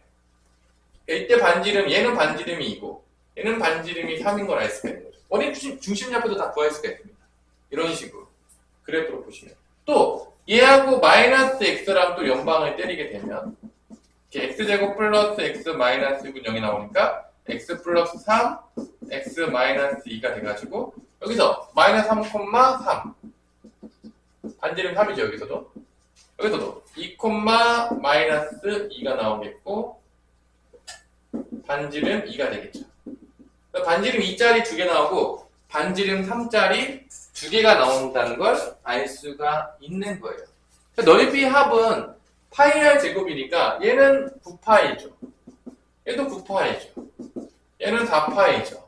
이때 반지름, 얘는 반지름이 2고 얘는 반지름이 3인 걸 알 수가 있는 거죠. 원인 중심 좌표도 다 구할 수가 있습니다. 이런 식으로 그래프로 보시면 또 얘하고 마이너스 x랑 또 연방을 때리게 되면 이렇게 x제곱 플러스 x 마이너스 6은 0이 나오니까 x 플러스 3, x 마이너스 2가 돼가지고 여기서 마이너스 3,3 반지름 3이죠. 여기서도 2, 마이너스 2가 나오겠고 반지름 2가 되겠죠. 반지름 2짜리 2개 나오고 반지름 3짜리 2개가 나온다는 걸 알 수가 있는 거예요. 넓이 합은 파이R 제곱이니까 얘는 9파이죠. 얘도 9파이죠. 얘는 4파이죠.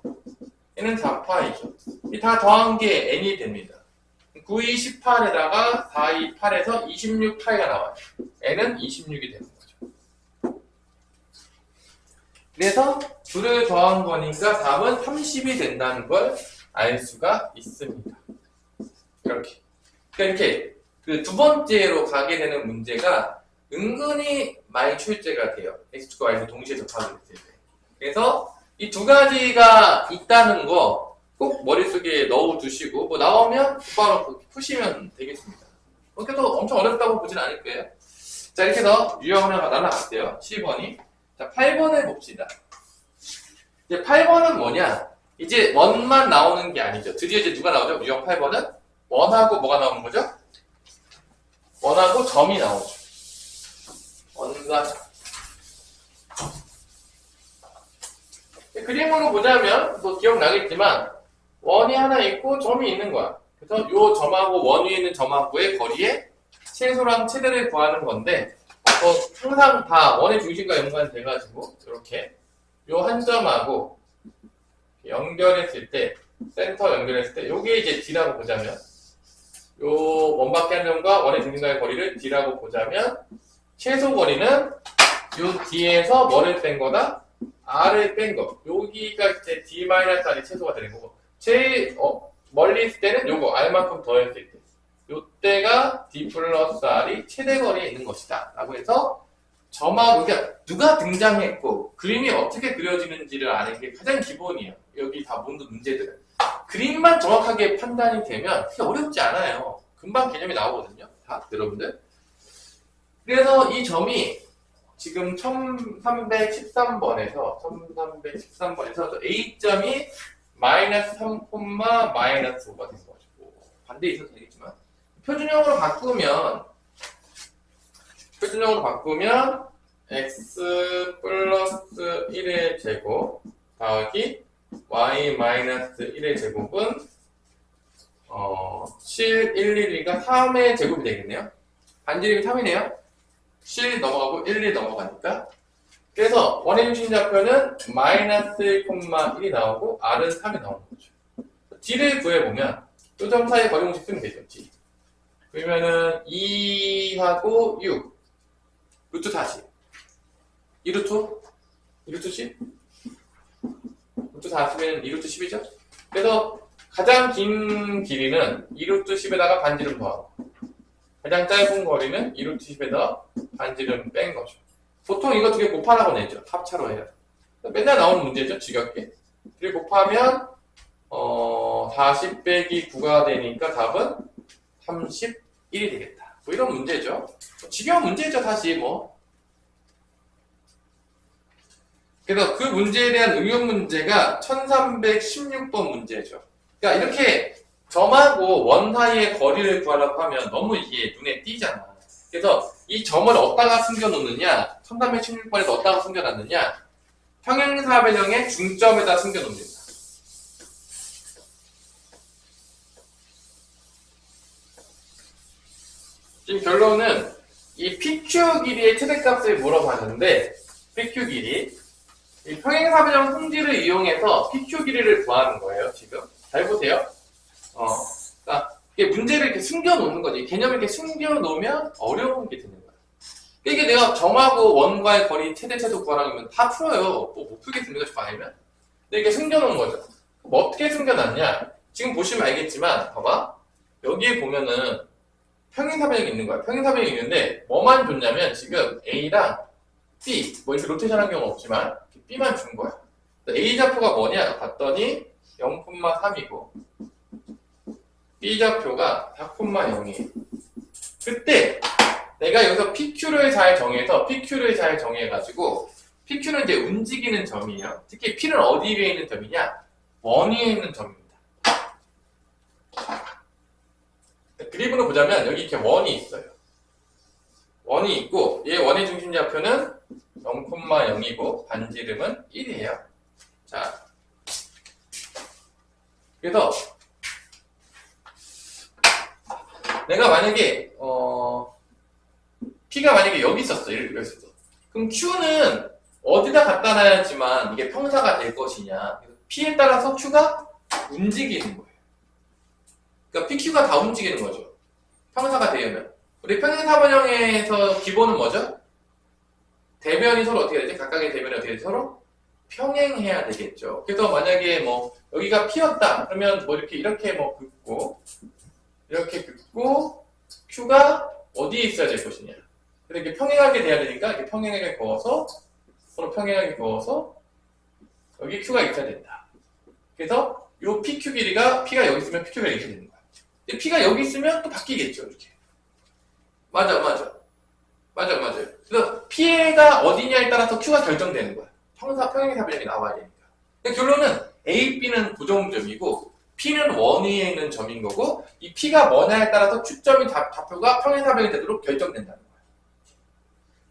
얘는 4파이죠. 이 다 더한 게 n이 됩니다. 9, 2, 18에다가 4, 2, 8에서 26파이가 나와요. n은 26이 되는 거죠. 그래서 둘을 더한 거니까 답은 30이 된다는 걸 알 수가 있습니다. 이렇게. 그러니까 이렇게 그 두 번째로 가게 되는 문제가 은근히 많이 출제가 돼요. X축과 Y축 동시에 접하게 됐을 때. 그래서 이 두 가지가 있다는 거 꼭 머릿속에 넣어두시고 뭐 나오면 바로 푸시면 되겠습니다. 그렇게도 엄청 어렵다고 보진 않을 거예요. 자, 이렇게 해서 유형을 하나 날라갔어요. 10번이. 자, 8번을 봅시다. 이제 8번은 뭐냐? 이제 원만 나오는 게 아니죠. 드디어 이제 누가 나오죠? 유형 8번은 원하고 뭐가 나오는 거죠? 원하고 점이 나오죠. 원과 점. 그림으로 보자면 뭐 기억나겠지만 원이 하나 있고 점이 있는 거야. 그래서 요 점하고 원 위에 있는 점하고의 거리의 최소랑 최대를 구하는 건데 항상 다 원의 중심과 연관돼가지고 이렇게 요 한 점하고 연결했을 때 센터 연결했을 때 요게 이제 D라고 보자면 요 원밖에 한 점과 원의 중심과의 거리를 D라고 보자면 최소 거리는 요 D에서 뭐를 뺀 거다? R을 뺀 거. 여기가 이제 D-R이 최소가 되는 거고 제일 멀리 있을 때는 요거 R만큼 더했을 때 요때가 D 플러스 R이 최대 거리에 있는 것이다 라고 해서 점하고 그러니까 누가 등장했고 그림이 어떻게 그려지는지를 아는 게 가장 기본이에요. 여기 다 모든 문제들은 그림만 정확하게 판단이 되면 그게 어렵지 않아요. 금방 개념이 나오거든요. 다 여러분들. 그래서 이 점이 지금 1313번에서 A점이 마이너스 3, 마이너스 5가 된 거죠. 반대에 있어도 되겠지만 표준형으로 바꾸면 x 플러스 1의 제곱 더하기 y 마이너스 1의 제곱은 7, 1, 1이니까 3의 제곱이 되겠네요. 반지름이 3이네요. 7 넘어가고 1, 1 넘어가니까 그래서 원의 중심 좌표는 마이너스 1,1이 나오고 R은 3이 나오는 거죠. D를 구해보면 이 점 사이 거리 공식 쓰면 되죠. D. 그러면은 2하고 6 루트 40 2루트 10 루트 40이면 2루트 10이죠. 그래서 가장 긴 길이는 2루트 10에다가 반지름 더하고 가장 짧은 거리는 2루트 10에다 반지름 뺀 거죠. 보통 이거 두 개 곱하라고 내죠. 합차로 해요. 맨날 나오는 문제죠. 지겹게. 그리고 곱하면 40 빼기 9가 되니까 답은 31이 되겠다. 뭐 이런 문제죠. 지겨운 문제죠. 사실 뭐. 그래서 그 문제에 대한 응용 문제가 1316번 문제죠. 그러니까 이렇게 점하고 원 사이의 거리를 구하려고 하면 너무 이게 눈에 띄잖아. 그래서 이 점을 어디다가 숨겨놓느냐, 1316번에서 어디다가 숨겨놨느냐, 평행사변형의 중점에다 숨겨놓습니다. 지금 결론은 이 PQ 길이의 최대값을 물어봤는데, PQ 길이, 이 평행사변형 성질을 이용해서 PQ 길이를 구하는 거예요, 지금. 잘 보세요. 그러니까 이게 문제를 이렇게 숨겨놓는 거지. 개념을 이렇게 숨겨놓으면 어려운 게 되는 거야. 이게 내가 점하고 원과의 거리 최대체도 구하라고 하면 다 풀어요. 뭐 못 풀겠습니까? 저거 아니면? 근데 이렇게 숨겨놓은 거죠. 뭐 어떻게 숨겨놨냐? 지금 보시면 알겠지만, 봐봐. 여기에 보면은 평행사변형이 있는 거야. 평행사변형이 있는데 뭐만 줬냐면 지금 A랑 B, 뭐 이렇게 로테이션한 경우는 없지만 B만 준 거야. A좌표가 뭐냐? 봤더니 0,3이고 B좌표가 4,0이에요. 그때 내가 여기서 PQ를 잘 정해가지고 PQ는 이제 움직이는 점이에요. 특히 P는 어디 위에 있는 점이냐? 원 위에 있는 점입니다. 그림으로 보자면 여기 이렇게 원이 있어요. 원이 있고 얘 원의 중심좌표는 0,0이고 반지름은 1이에요. 자, 그래서 내가 만약에 P가 만약에 여기 있었어. 여기 있었어. 그럼 Q는 어디다 갖다 놔야지만 이게 평사가 될 것이냐. P에 따라서 Q가 움직이는 거예요. 그러니까 PQ가 다 움직이는 거죠. 평사가 되려면. 우리 평행사변형에서 기본은 뭐죠? 대변이 서로 어떻게 되지? 각각의 대변이 어떻게 되지? 서로 평행해야 되겠죠. 그래서 만약에 뭐 여기가 P였다. 그러면 뭐 이렇게 뭐 긋고 이렇게 긋고 Q가 어디에 있어야 될 것이냐. 그래서 이렇게 평행하게 돼야 되니까 이렇게 평행하게 그어서 서로 평행하게 그어서 여기 Q가 있어야 된다. 그래서 요 PQ 길이가 P가 여기 있으면 PQ가 이렇게 되는 거야. 근데 P가 여기 있으면 또 바뀌겠죠. 이렇게. 맞아. 그래서 P가 어디냐에 따라서 Q가 결정되는 거야. 평행사변형이 나와야 되니까. 그러니까 결론은 A, B는 고정점이고 P는 원 위에 있는 점인 거고 이 P가 뭐냐에 따라서 Q점이 좌표가 평행사변형이 되도록 결정된다는 거야.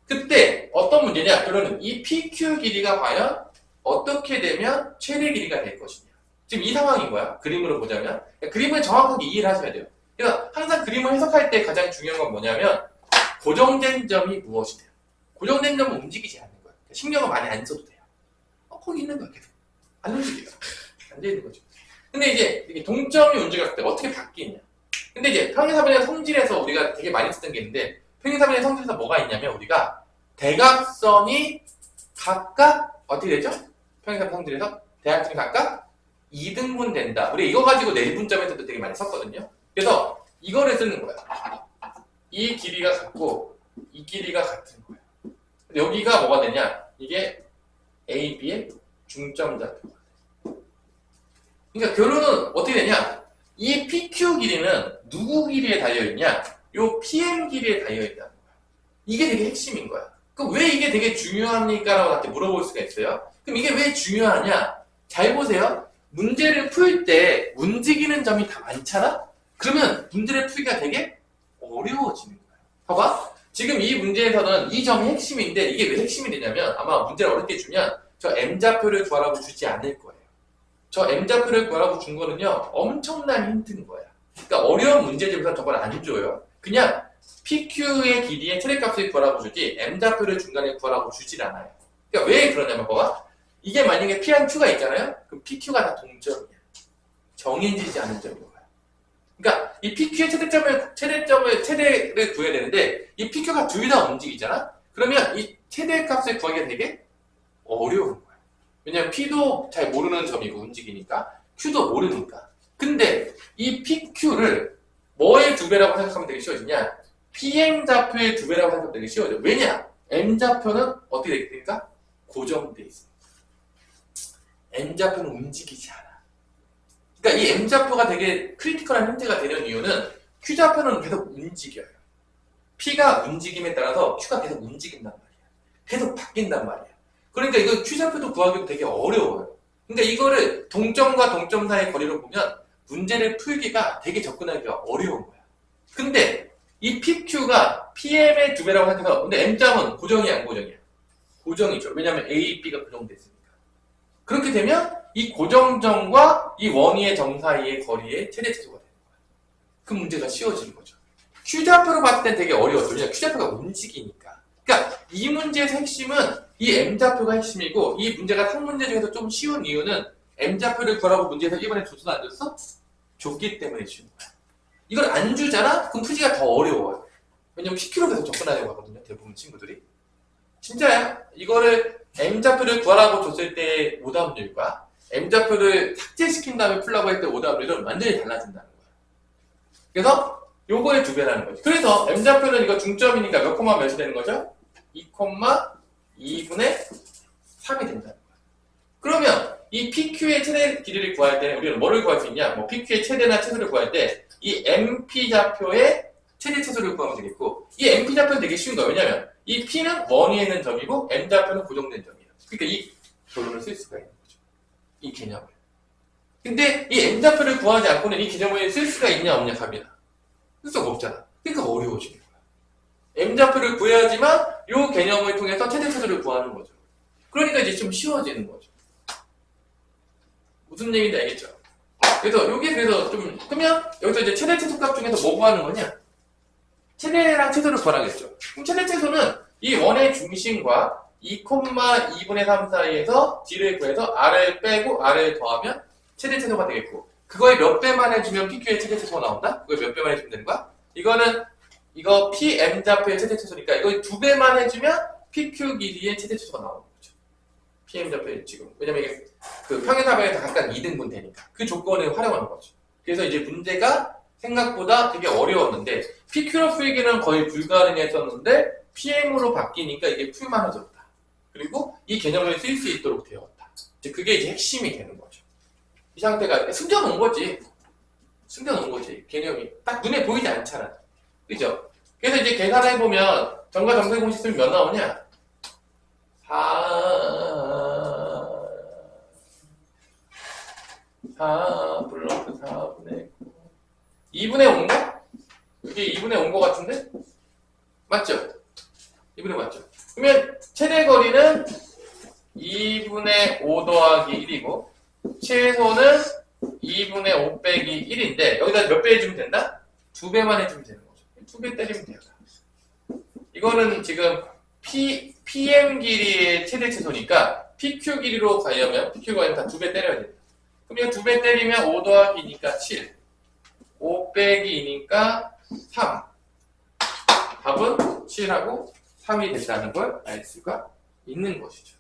그때 어떤 문제냐? 결론은 이 PQ 길이가 과연 어떻게 되면 최대 길이가 될 것이냐. 지금 이 상황인 거야. 그림으로 보자면. 그림을 정확하게 이해를 하셔야 돼요. 그래서 항상 그림을 해석할 때 가장 중요한 건 뭐냐면 고정된 점이 무엇이냐. 고정된 점은 움직이지 않는 거야. 신경을 많이 안 써도 돼요. 거기 있는 거야. 계속. 안 움직여요. 앉아있는 거죠. 근데 이제 이게 동점이 움직였을 때 어떻게 바뀌냐. 근데 이제 평행사변형 성질에서 우리가 되게 많이 쓰던 게 있는데 평행사변형 성질에서 뭐가 있냐면 우리가 대각선이 각각 어떻게 되죠? 평행사변형 성질에서 대각선이 각각 2등분 된다. 우리 이거 가지고 내분점에서도 되게 많이 썼거든요. 그래서 이거를 쓰는 거야. 이 길이가 같고 이 길이가 같은 거야. 여기가 뭐가 되냐? 이게 A, B의 중점 좌표가 돼. 그러니까 결론은 어떻게 되냐? 이 PQ 길이는 누구 길이에 달려있냐? 요 PM 길이에 달려있다는 거야. 이게 되게 핵심인 거야. 그럼 왜 이게 되게 중요합니까? 라고 나한테 물어볼 수가 있어요. 그럼 이게 왜 중요하냐? 잘 보세요. 문제를 풀 때 움직이는 점이 다 많잖아? 그러면 문제를 풀기가 되게 어려워지는 거야. 봐봐. 지금 이 문제에서는 이 점이 핵심인데 이게 왜 핵심이 되냐면 아마 문제를 어렵게 주면 저 M좌표를 구하라고 주지 않을 거예요. 저 M좌표를 구하라고 준 거는요. 엄청난 힌트인 거야. 그러니까 어려운 문제집에서 저걸 안 줘요. 그냥 PQ의 길이의 최대값을 구하라고 주지 M좌표를 중간에 구하라고 주질 않아요. 그러니까 왜 그러냐면 봐봐. 이게 만약에 P랑 Q가 있잖아요. 그럼 PQ가 다 동점이야. 정해지지 않은 점인 거야. 그러니까 이 PQ의 최대를 구해야 되는데 이 PQ가 둘 다 움직이잖아. 그러면 이 최대값을 구하기가 되게 어려운 거야. 왜냐면 P도 잘 모르는 점이고 움직이니까 Q도 모르니까. 근데 이 PQ를 뭐의 두 배라고 생각하면 되게 쉬워지냐? PM좌표의 두 배라고 생각하면 되게 쉬워져. 왜냐? M좌표는 어떻게 되니까 고정돼 있어. M좌표는 움직이지 않아. 그러니까 이 M좌표가 되게 크리티컬한 힌트가 되는 이유는 Q좌표는 계속 움직여요. P가 움직임에 따라서 Q가 계속 움직인단 말이야. 계속 바뀐단 말이야. 그러니까 이거 Q좌표도 구하기도 되게 어려워요. 그러니까 이거를 동점과 동점 사이의 거리로 보면 문제를 풀기가 되게 접근하기가 어려운 거야. 근데 이 PQ가 PM의 2배라고 생각해서 근데 M점은 고정이야 안 고정이야? 고정이죠. 왜냐하면 A, B가 고정됐으니까. 그렇게 되면 이 고정점과 이 원위의 점 사이의 거리의 최대 최소가 되는 거야. 그 문제가 쉬워지는 거죠. Q좌표로 봤을 땐 되게 어려웠죠. 왜냐면 Q좌표가 움직이니까. 그러니까 이 문제에서 핵심은 이 M좌표가 핵심이고 이 문제가 상문제 중에서 좀 쉬운 이유는 M좌표를 구하라고 문제에서 1번에 줬어 안 줬어? 줬기 때문에 쉬운 거야. 이걸 안 주잖아? 그럼 푸지가 더 어려워요. 왜냐면 PQ로 계속 접근하려고 하거든요. 대부분 친구들이. 진짜야. 이거를 M좌표를 구하라고 줬을 때 오답률과 M좌표를 삭제시킨 다음에 풀라고 할 때 오답률은 완전히 달라진다는 거야. 그래서 요거의 2배라는 거지. 그래서 M좌표는 이거 중점이니까 몇 콤마 몇이 되는 거죠? 2,2분의 3이 된다는 거야. 그러면 이 PQ의 최대 길이를 구할 때는 우리는 뭐를 구할 수 있냐? 뭐 PQ의 최대나 최소를 구할 때 이 MP좌표의 최대 최소를 구하면 되겠고 이 MP좌표는 되게 쉬운 거야. 왜냐면 이 P는 원위에 있는 점이고 M좌표는 고정된 점이에요. 그러니까 이 결론을 쓸 수가 있는 거죠. 이 개념을. 근데 이 M좌표를 구하지 않고는 이 개념을 쓸 수가 있냐 없냐 답이다. 쓸 수가 없잖아. 그러니까 어려워지는 거야. M좌표를 구해야지만 이 개념을 통해서 최대 최소를 구하는 거죠. 그러니까 이제 좀 쉬워지는 거죠. 무슨 얘기인지 알겠죠? 그래서 여기 그래서 좀 그러면 여기서 이제 최대 최소값 중에서 뭐 구하는 거냐? 최대랑 최소를 구하라겠죠. 그럼 최대 최소는 이 원의 중심과 2,2분의 3 사이에서 D를 구해서 R을 빼고 R을 더하면 최대 최소가 되겠고 그거에 몇 배만 해주면 PQ의 최대 최소가 나온다? 그걸 몇 배만 해주면 되는 거야? 이거 PM좌표의 최대 최소니까 이걸 2배만 해주면 PQ 길이의 최대 최소가 나오는 거죠. PM좌표의 지금 왜냐면 이게 그 평행사변에서 각각 2등분 되니까 그 조건을 활용하는 거죠. 그래서 이제 문제가 생각보다 되게 어려웠는데 PQ로 풀기는 거의 불가능했었는데 PM으로 바뀌니까 이게 풀만해졌다. 그리고 이 개념을 쓸 수 있도록 되었다. 이제 그게 이제 핵심이 되는 거죠. 이 상태가 숨겨놓은 거지. 숨겨놓은 거지. 개념이 딱 눈에 보이지 않잖아. 그죠? 그래서 이제 계산을 해보면 점과 점수의 공식 쓰면 몇 나오냐? 4 플러스 4분의 9 2분의 5인가? 이게 2분의 5인 것 같은데? 맞죠? 2분의 5 맞죠? 그러면 최대 거리는 2분의 5 더하기 1이고 최소는 2분의 5 빼기 1인데 여기다 몇 배 해주면 된다? 2배만 해주면 되는 거죠. 2배 때리면 돼요. 이거는 지금 PM 길이의 최대 최소니까 PQ 길이로 가려면 PQ가 다 2배 때려야 됩니다. 그럼 이거 2배 때리면 5 더하기 2니까 7 5 빼기 2니까 3 답은 7하고 3이 된다는 걸 알 수가 있는 것이죠.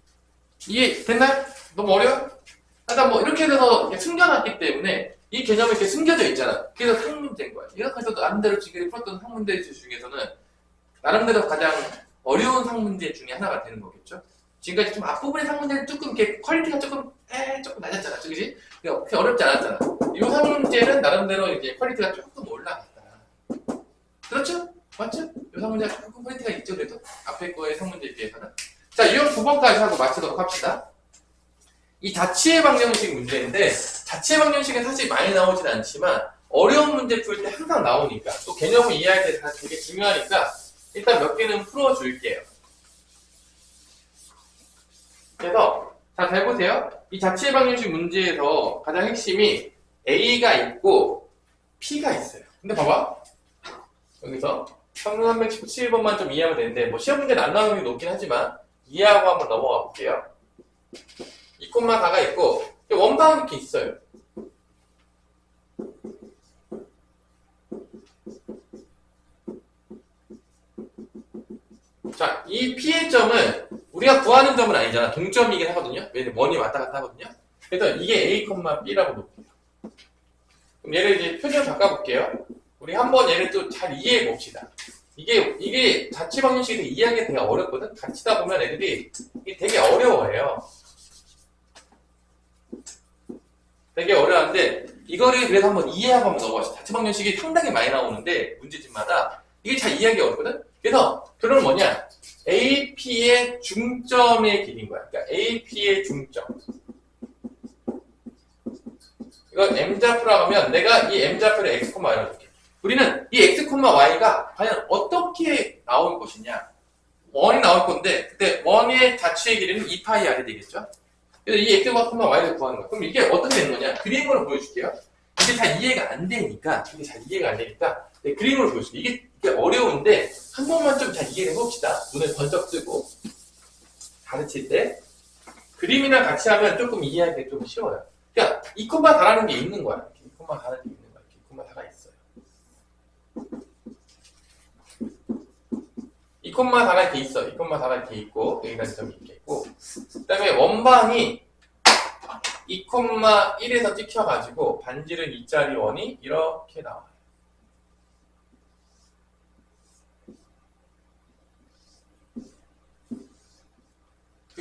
이해 됐나요? 너무 어려워? 일단 뭐 이렇게 돼서 숨겨놨기 때문에 이 개념이 이렇게 숨겨져 있잖아. 그래서 상문제인 거야. 이렇게 해서 나름대로 지금 풀었던 상문제 중에서는 나름대로 가장 어려운 상문제 중에 하나가 되는 거겠죠. 지금까지 좀 앞부분의 상문제는 조금 이렇게 퀄리티가 조금 낮았잖아. 그지? 그렇게 어렵지 않았잖아. 이 상문제는 나름대로 이제 퀄리티가 조금 올라갔다. 그렇죠? 맞죠? 이 상문제가 조금 퀄리티가 있죠. 그래도 앞에 거의 상문제에 비해서는. 자, 유형 9번까지 하고 마치도록 합시다. 이 자취의 방정식 문제인데 자취의 방정식은 사실 많이 나오진 않지만 어려운 문제 풀 때 항상 나오니까 또 개념을 이해할 때 되게 중요하니까 일단 몇 개는 풀어줄게요. 그래서 잘 보세요. 이 자취의 방정식 문제에서 가장 핵심이 A가 있고 P가 있어요. 근데 봐봐. 여기서 317번만 좀 이해하면 되는데 뭐 시험 문제는 안 나오는 게 높긴 하지만 이해하고 한번 넘어가 볼게요. 2,4가 있고 원방은 이렇게 있어요. 자, 이 P의 점은 우리가 구하는 점은 아니잖아. 동점이긴 하거든요. 왜냐면 원이 왔다 갔다 하거든요. 그래서 이게 A, B라고 놓을게요. 그럼 얘를 이제 표준 바꿔볼게요. 우리 한번 얘를 또 잘 이해해 봅시다. 이게 자취 방정식에서 이해하기 되게 어렵거든. 가르치다 보면 애들이 이게 되게 어려워해요. 되게 어려운데 이거를 그래서 한번 이해하고 한번 넣어봐요. 자취 방정식이 상당히 많이 나오는데 문제집마다 이게 잘 이해하기 어렵거든. 그래서 결론은 뭐냐? AP의 중점의 길이인 거야. 그러니까 AP의 중점. 이걸 m좌표라고 하면 내가 이 m좌표를 x, y로 줄게. 우리는 이 x, y가 과연 어떻게 나올 것이냐. 원이 나올 건데 그때 원의 자취의 길이는 2파이 r이 되겠죠. 그래서 이 x, y를 구하는 거야. 그럼 이게 어떻게 되는 거냐. 그림으로 보여줄게요. 이게 잘 이해가 안 되니까 네, 그림으로 보여줄게. 이게 어려운데 한 번만 좀 잘 이해를 해봅시다. 눈을 번쩍 뜨고 가르칠 때 그림이랑 같이 하면 조금 이해하기 좀 쉬워요. 그러니까 2,4라는 게 있는 거야. 2,4라는 게 있는 거야. 2,4가 있어요. 2,4가 이렇게 있어. 2,4가 이렇게 있고 여기가 점이 이렇게 있고 그 다음에 원방이 2,1에서 찍혀가지고 반지름 2짜리 원이 이렇게 나와요.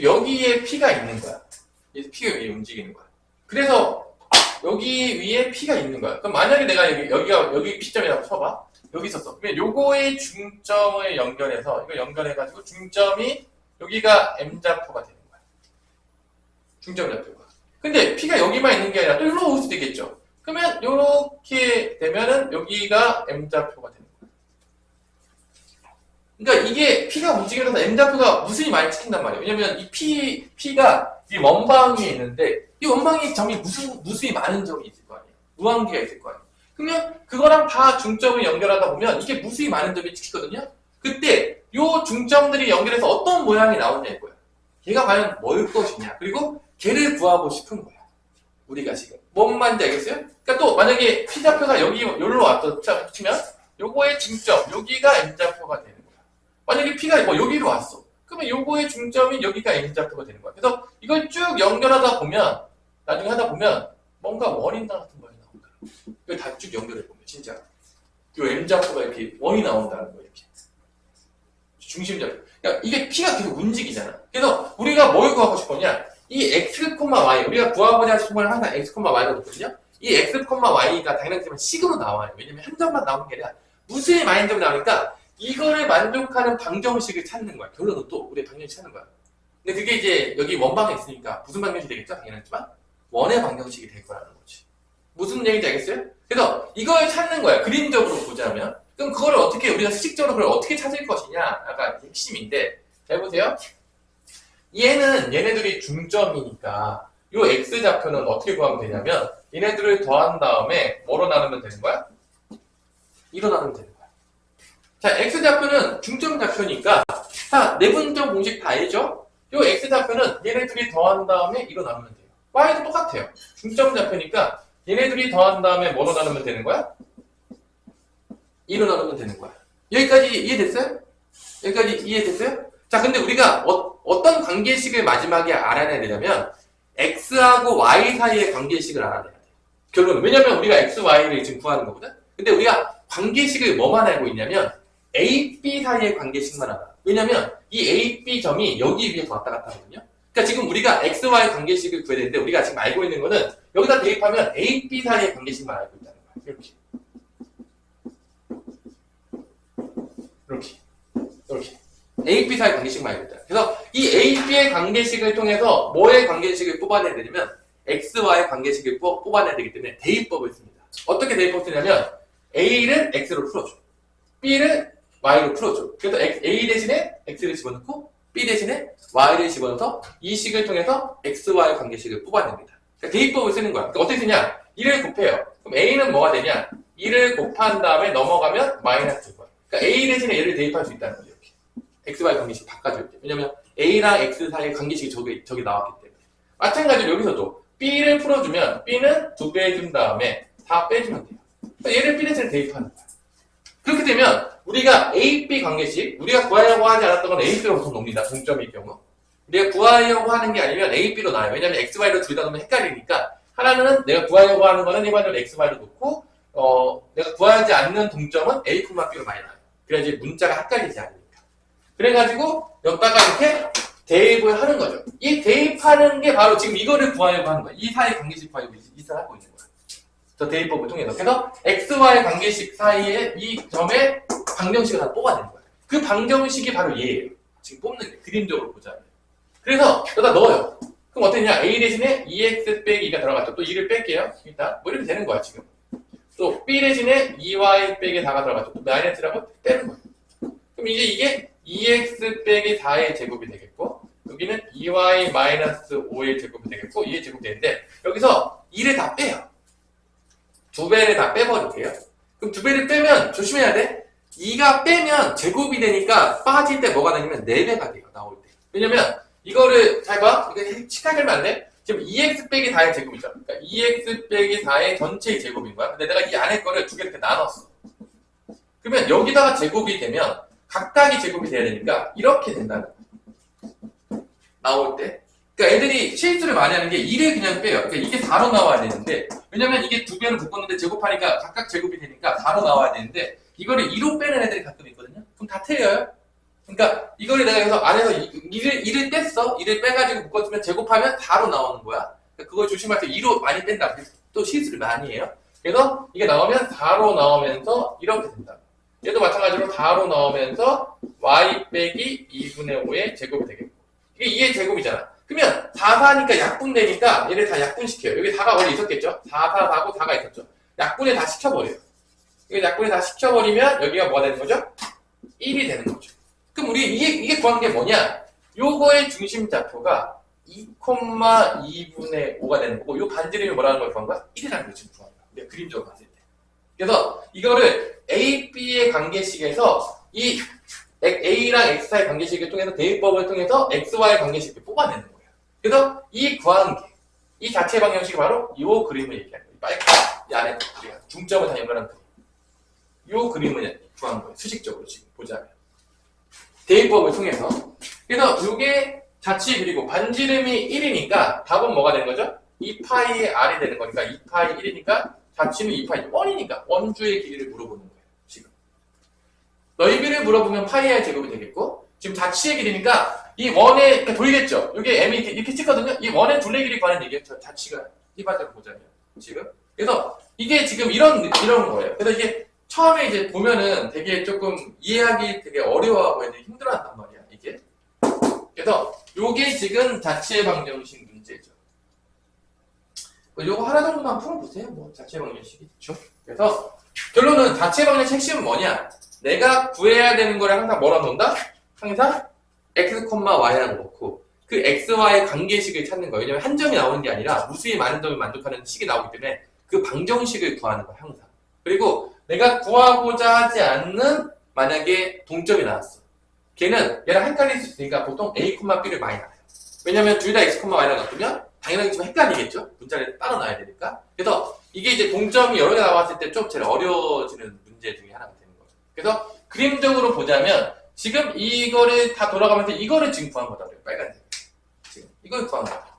여기에 P가 있는 거야. 그래서 P가 위에 움직이는 거야. 그래서 여기 위에 P가 있는 거야. 그럼 만약에 내가 여기 P점이라고 쳐봐. 여기 있었어. 그러면 요거의 중점을 연결해서 이거 연결해가지고 중점이 여기가 M좌표가 되는 거야. 중점 좌표가. 근데 P가 여기만 있는 게 아니라 또 일로 올 수도 있겠죠. 그러면 이렇게 되면은 여기가 M좌표가 되는 거야. 그러니까 이게 P가 움직이면서 M좌표가 무수히 많이 찍힌단 말이에요. 왜냐면 이 P가 이 원방위에 있는데 이 원방위 점이 무수히 많은 점이 있을 거 아니에요. 무한기가 있을 거 아니에요. 그러면 그거랑 다 중점을 연결하다 보면 이게 무수히 많은 점이 찍히거든요. 그때 요 중점들이 연결해서 어떤 모양이 나오냐는 거야. 걔가 과연 뭘 것이냐. 그리고 걔를 구하고 싶은 거야. 우리가 지금. 뭔 말인지 알겠어요? 그러니까 또 만약에 P좌표가 여기로 왔다 치면 요거의 중점, 여기가 M좌표가 되는 거야. 만약에 P가 여기로 왔어. 그러면 요거의 중점이 여기가 M좌표가 되는 거야. 그래서 이걸 쭉 연결하다 보면 나중에 하다 보면 뭔가 원인당 같은 거에 나온다. 이걸 다 쭉 연결해보면 진짜 요 M좌표가 이렇게 원이 나온다는 거예요. 이렇게 중심좌표. 그러니까 이게 P가 계속 움직이잖아. 그래서 우리가 뭘 구하고 싶었냐? 이 x, y 우리가 구하고자 싶은 건 항상 x, y가 높거든요. 이 x, y가 당연하지만 식으로 나와요. 왜냐면 한 점만 나오는 게 아니라 무수히 많은 점이 나오니까 이거를 만족하는 방정식을 찾는 거야. 결론은 또 우리 방정식 찾는 거야. 근데 그게 이제 여기 원방에 있으니까 무슨 방정식이 되겠죠? 당연하지만 원의 방정식이 될 거라는 거지. 무슨 얘기인지 알겠어요? 그래서 이걸 찾는 거야. 그림적으로 보자면. 그럼 그거를 어떻게 우리가 수식적으로 그걸 어떻게 찾을 것이냐? 아까 핵심인데 잘 보세요. 얘네들이 중점이니까 요 x좌표는 어떻게 구하면 되냐면 얘네들을 더한 다음에 뭐로 나누면 되는 거야? 2로 나누면 되는 거야. 자, x좌표는 중점좌표니까 자, 내분점 공식 다 알죠? 요 x좌표는 얘네들이 더한 다음에 2로 나누면 돼요. y도 똑같아요. 중점좌표니까 얘네들이 더한 다음에 뭐로 나누면 되는 거야? 2로 나누면 되는 거야. 여기까지 이해됐어요? 여기까지 이해됐어요? 자, 근데 우리가 어떤 관계식을 마지막에 알아내야 되냐면 x하고 y 사이의 관계식을 알아내야 돼요. 결론은. 왜냐면 우리가 x, y를 지금 구하는 거거든? 근데 우리가 관계식을 뭐만 알고 있냐면 a, b 사이의 관계식만 알아. 왜냐면 이 a, b 점이 여기 위에서 왔다 갔다 하거든요? 그러니까 지금 우리가 x, y 관계식을 구해야 되는데 우리가 지금 알고 있는 거는 여기다 대입하면 a, b 사이의 관계식만 알고 있다는 거야. 이렇게. A, B 사이 관계식만 알고 있다. 그래서 이 A, B의 관계식을 통해서 뭐의 관계식을 뽑아내야 되냐면 X, Y의 관계식을 뽑아내야 되기 때문에 대입법을 씁니다. 어떻게 대입법 쓰냐면 A를 X로 풀어줘. B를 Y로 풀어줘. 그래서 A 대신에 X를 집어넣고 B 대신에 Y를 집어넣어서 이 식을 통해서 X, Y 관계식을 뽑아냅니다. 그러니까 대입법을 쓰는 거야. 그러니까 어떻게 쓰냐? 2를 곱해요. 그럼 A는 뭐가 되냐? 2를 곱한 다음에 넘어가면 마이너스 될 거야. 그러니까 A 대신에 얘를 대입할 수 있다는 거죠. 이렇게. X, Y 관계식 바꿔줄게. 왜냐면 A랑 X 사이의 관계식이 저기 나왔기 때문에. 마찬가지로 여기서도 B를 풀어주면 B는 2배 해준 다음에 다 빼주면 돼요. 그러니까 얘를 B 대신에 대입하는 거야. 그렇게 되면 우리가 A, B 관계식, 우리가 구하려고 하지 않았던 건 A, B로 보통 놉니다. 동점일 경우. 우리가 구하려고 하는 게 아니면 A, B로 나와요. 왜냐면 X, Y로 둘 다 넣으면 헷갈리니까 하나는 내가 구하려고 하는 거는 일반적으로 X, Y로 놓고 내가 구하지 않는 동점은 A, B로 많이 나와요. 그래야지 문자가 헷갈리지 않으니까. 그래가지고 여기다가 이렇게 대입을 하는 거죠. 이 대입하는 게 바로 지금 이거를 구하려고 하는 거예요. 이 사이 관계식 구하려고 하고 있는 거예요. 저 대입법을 통해서. 그래서 X, Y 관계식 사이에 이 점의 방정식을 다 뽑아내는 거예요. 그 방정식이 바로 얘예요. 지금 뽑는 게 그림적으로 보자면. 그래서 여기다 넣어요. 그럼 그럼 어떻냐? A 대신에 2x 빼기 2가 들어갔죠. 또 2를 뺄게요. 일단 뭐 이렇게 되는 거야 지금. 또 B 대신에 2y 빼기 4가 들어갔죠. 또 마이너스라고 떼는 거예요. 그럼 이게 2x 빼기 4의 제곱이 되겠고 여기는 2y 마이너스 5의 제곱이 되겠고 2의 제곱이 되는데 여기서 2를 다 빼요. 두 배를 다 빼버릴게요. 그럼 두 배를 빼면 조심해야 돼. 2가 빼면 제곱이 되니까 빠질 때 뭐가 되냐면 4배가 돼요. 나올 때. 왜냐면 이거를 잘 봐. 이거 시각하면 안 돼. 지금 2x 빼기 4의 제곱이죠. 그러니까 2x 빼기 4의 전체의 제곱인 거야. 근데 내가 이 안에 거를 두 개 이렇게 나눴어. 그러면 여기다가 제곱이 되면 각각이 제곱이 돼야 되니까 이렇게 된다는 거야. 나올 때. 그러니까 애들이 실수를 많이 하는 게 2를 그냥 빼요. 그러니까 이게 4로 나와야 되는데 왜냐면 이게 두 배로 묶었는데 제곱하니까 각각 제곱이 되니까 4로 나와야 되는데 이거를 2로 빼는 애들이 가끔 있거든요. 그럼 다 틀려요. 그러니까 이거를 내가 여기서 안에서 2를 뺐어. 2를 빼가지고 묶었으면 제곱하면 4로 나오는 거야. 그러니까 그걸 조심할 때 2로 많이 뺀다. 또 실수를 많이 해요. 그래서 이게 나오면 4로 나오면서 이렇게 된다. 얘도 마찬가지로 4로 나오면서 y 빼기 2분의 5의 제곱이 되겠고 이게 2의 제곱이잖아. 그러면 4, 4니까 약분되니까 얘를 다 약분시켜요. 여기 4가 원래 있었겠죠? 4, 4, 4고 4가 있었죠. 약분을 다 시켜버려요. 이거 약분을 다 시켜버리면 여기가 뭐가 되는 거죠? 1이 되는 거죠. 그럼 우리 이게 구한 게 뭐냐? 요거의 중심좌표가 2,2분의 5가 되는 거고 요 반지름이 뭐라는 걸 구한 거야? 1이라는 걸 지금 구한 거야. 우리가 그림적으로 봤을 때. 그래서 이거를 A, B의 관계식에서 이 A랑 X 사이 관계식을 통해서 대입법을 통해서 XY 관계식을 뽑아내는 거예요. 그래서 이 구한 게, 이 자체 방정식이 바로 이 그림을 얘기하는 거예요. 빨간 이 안에 중점을 다 연결한 그림. 이 그림을 구한 거예요. 수식적으로 지금 보자면. 대입법을 통해서. 그래서 이게 자치 그리고 반지름이 1이니까 답은 뭐가 되는 거죠? 2파이의 R이 되는 거니까 2파이 1이니까 자치는 2파이 1이니까 원주의 길이를 물어보는 거예요. 지금. 넓이를 물어보면 파이 R 제곱이 되겠고 지금 자치의 길이니까 이 원의 이렇게 돌겠죠. 이게 M이 이렇게 찍거든요. 이 원의 둘레 길이 구하는 얘기예요. 저 자치가 일반적으로 보자면 지금. 그래서 이게 지금 이런 거예요. 그래서 이게 처음에 이제 보면은 되게 조금 이해하기 되게 어려워하고 애들이 힘들어한단 말이야. 이게. 그래서 요게 지금 자치의 방정식 문제죠. 요거 하나 정도만 풀어보세요. 뭐 자치의 방정식이죠. 그래서 결론은 자치의 방정식 핵심은 뭐냐? 내가 구해야 되는 거를 항상 뭐라 놓는다? 항상 x, y라고 놓고 그 x와의 관계식을 찾는 거예요. 왜냐면 한 점이 나오는 게 아니라 무수히 많은 점을 만족하는 식이 나오기 때문에 그 방정식을 구하는 거야 항상. 그리고 내가 구하고자 하지 않는 만약에 동점이 나왔어. 걔는 얘랑 헷갈릴 수 있으니까 보통 a, b를 많이 놔요. 왜냐면 둘 다 x, y랑 놔두면 당연하게 좀 헷갈리겠죠? 문자를 따로 놔야 되니까. 그래서 이게 이제 동점이 여러 개 나왔을 때 좀 제일 어려워지는 문제 중에 하나가 되는 거죠. 그래서 그림적으로 보자면 지금 이거를 다 돌아가면서 이거를 지금 구한 거다. 빨간색. 지금 이걸 구한 거다.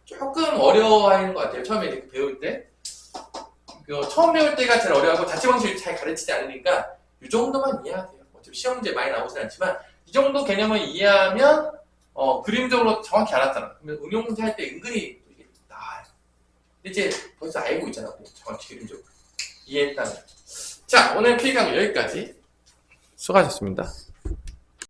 조금 어려워하는 것 같아요. 처음에 이렇게 배울 때. 처음 배울 때가 제일 어려워하고 자체 방식을 잘 가르치지 않으니까 이 정도만 이해하세요. 어차피 시험 문제 많이 나오진 않지만 이 정도 개념을 이해하면 그림적으로 정확히 알았잖아. 그러면 응용문제 할 때 은근히 이게 나아요. 이제 벌써 알고 있잖아. 정확히 그림적으로. 이해했다는. 자, 오늘 필기하고 여기까지. 수고하셨습니다.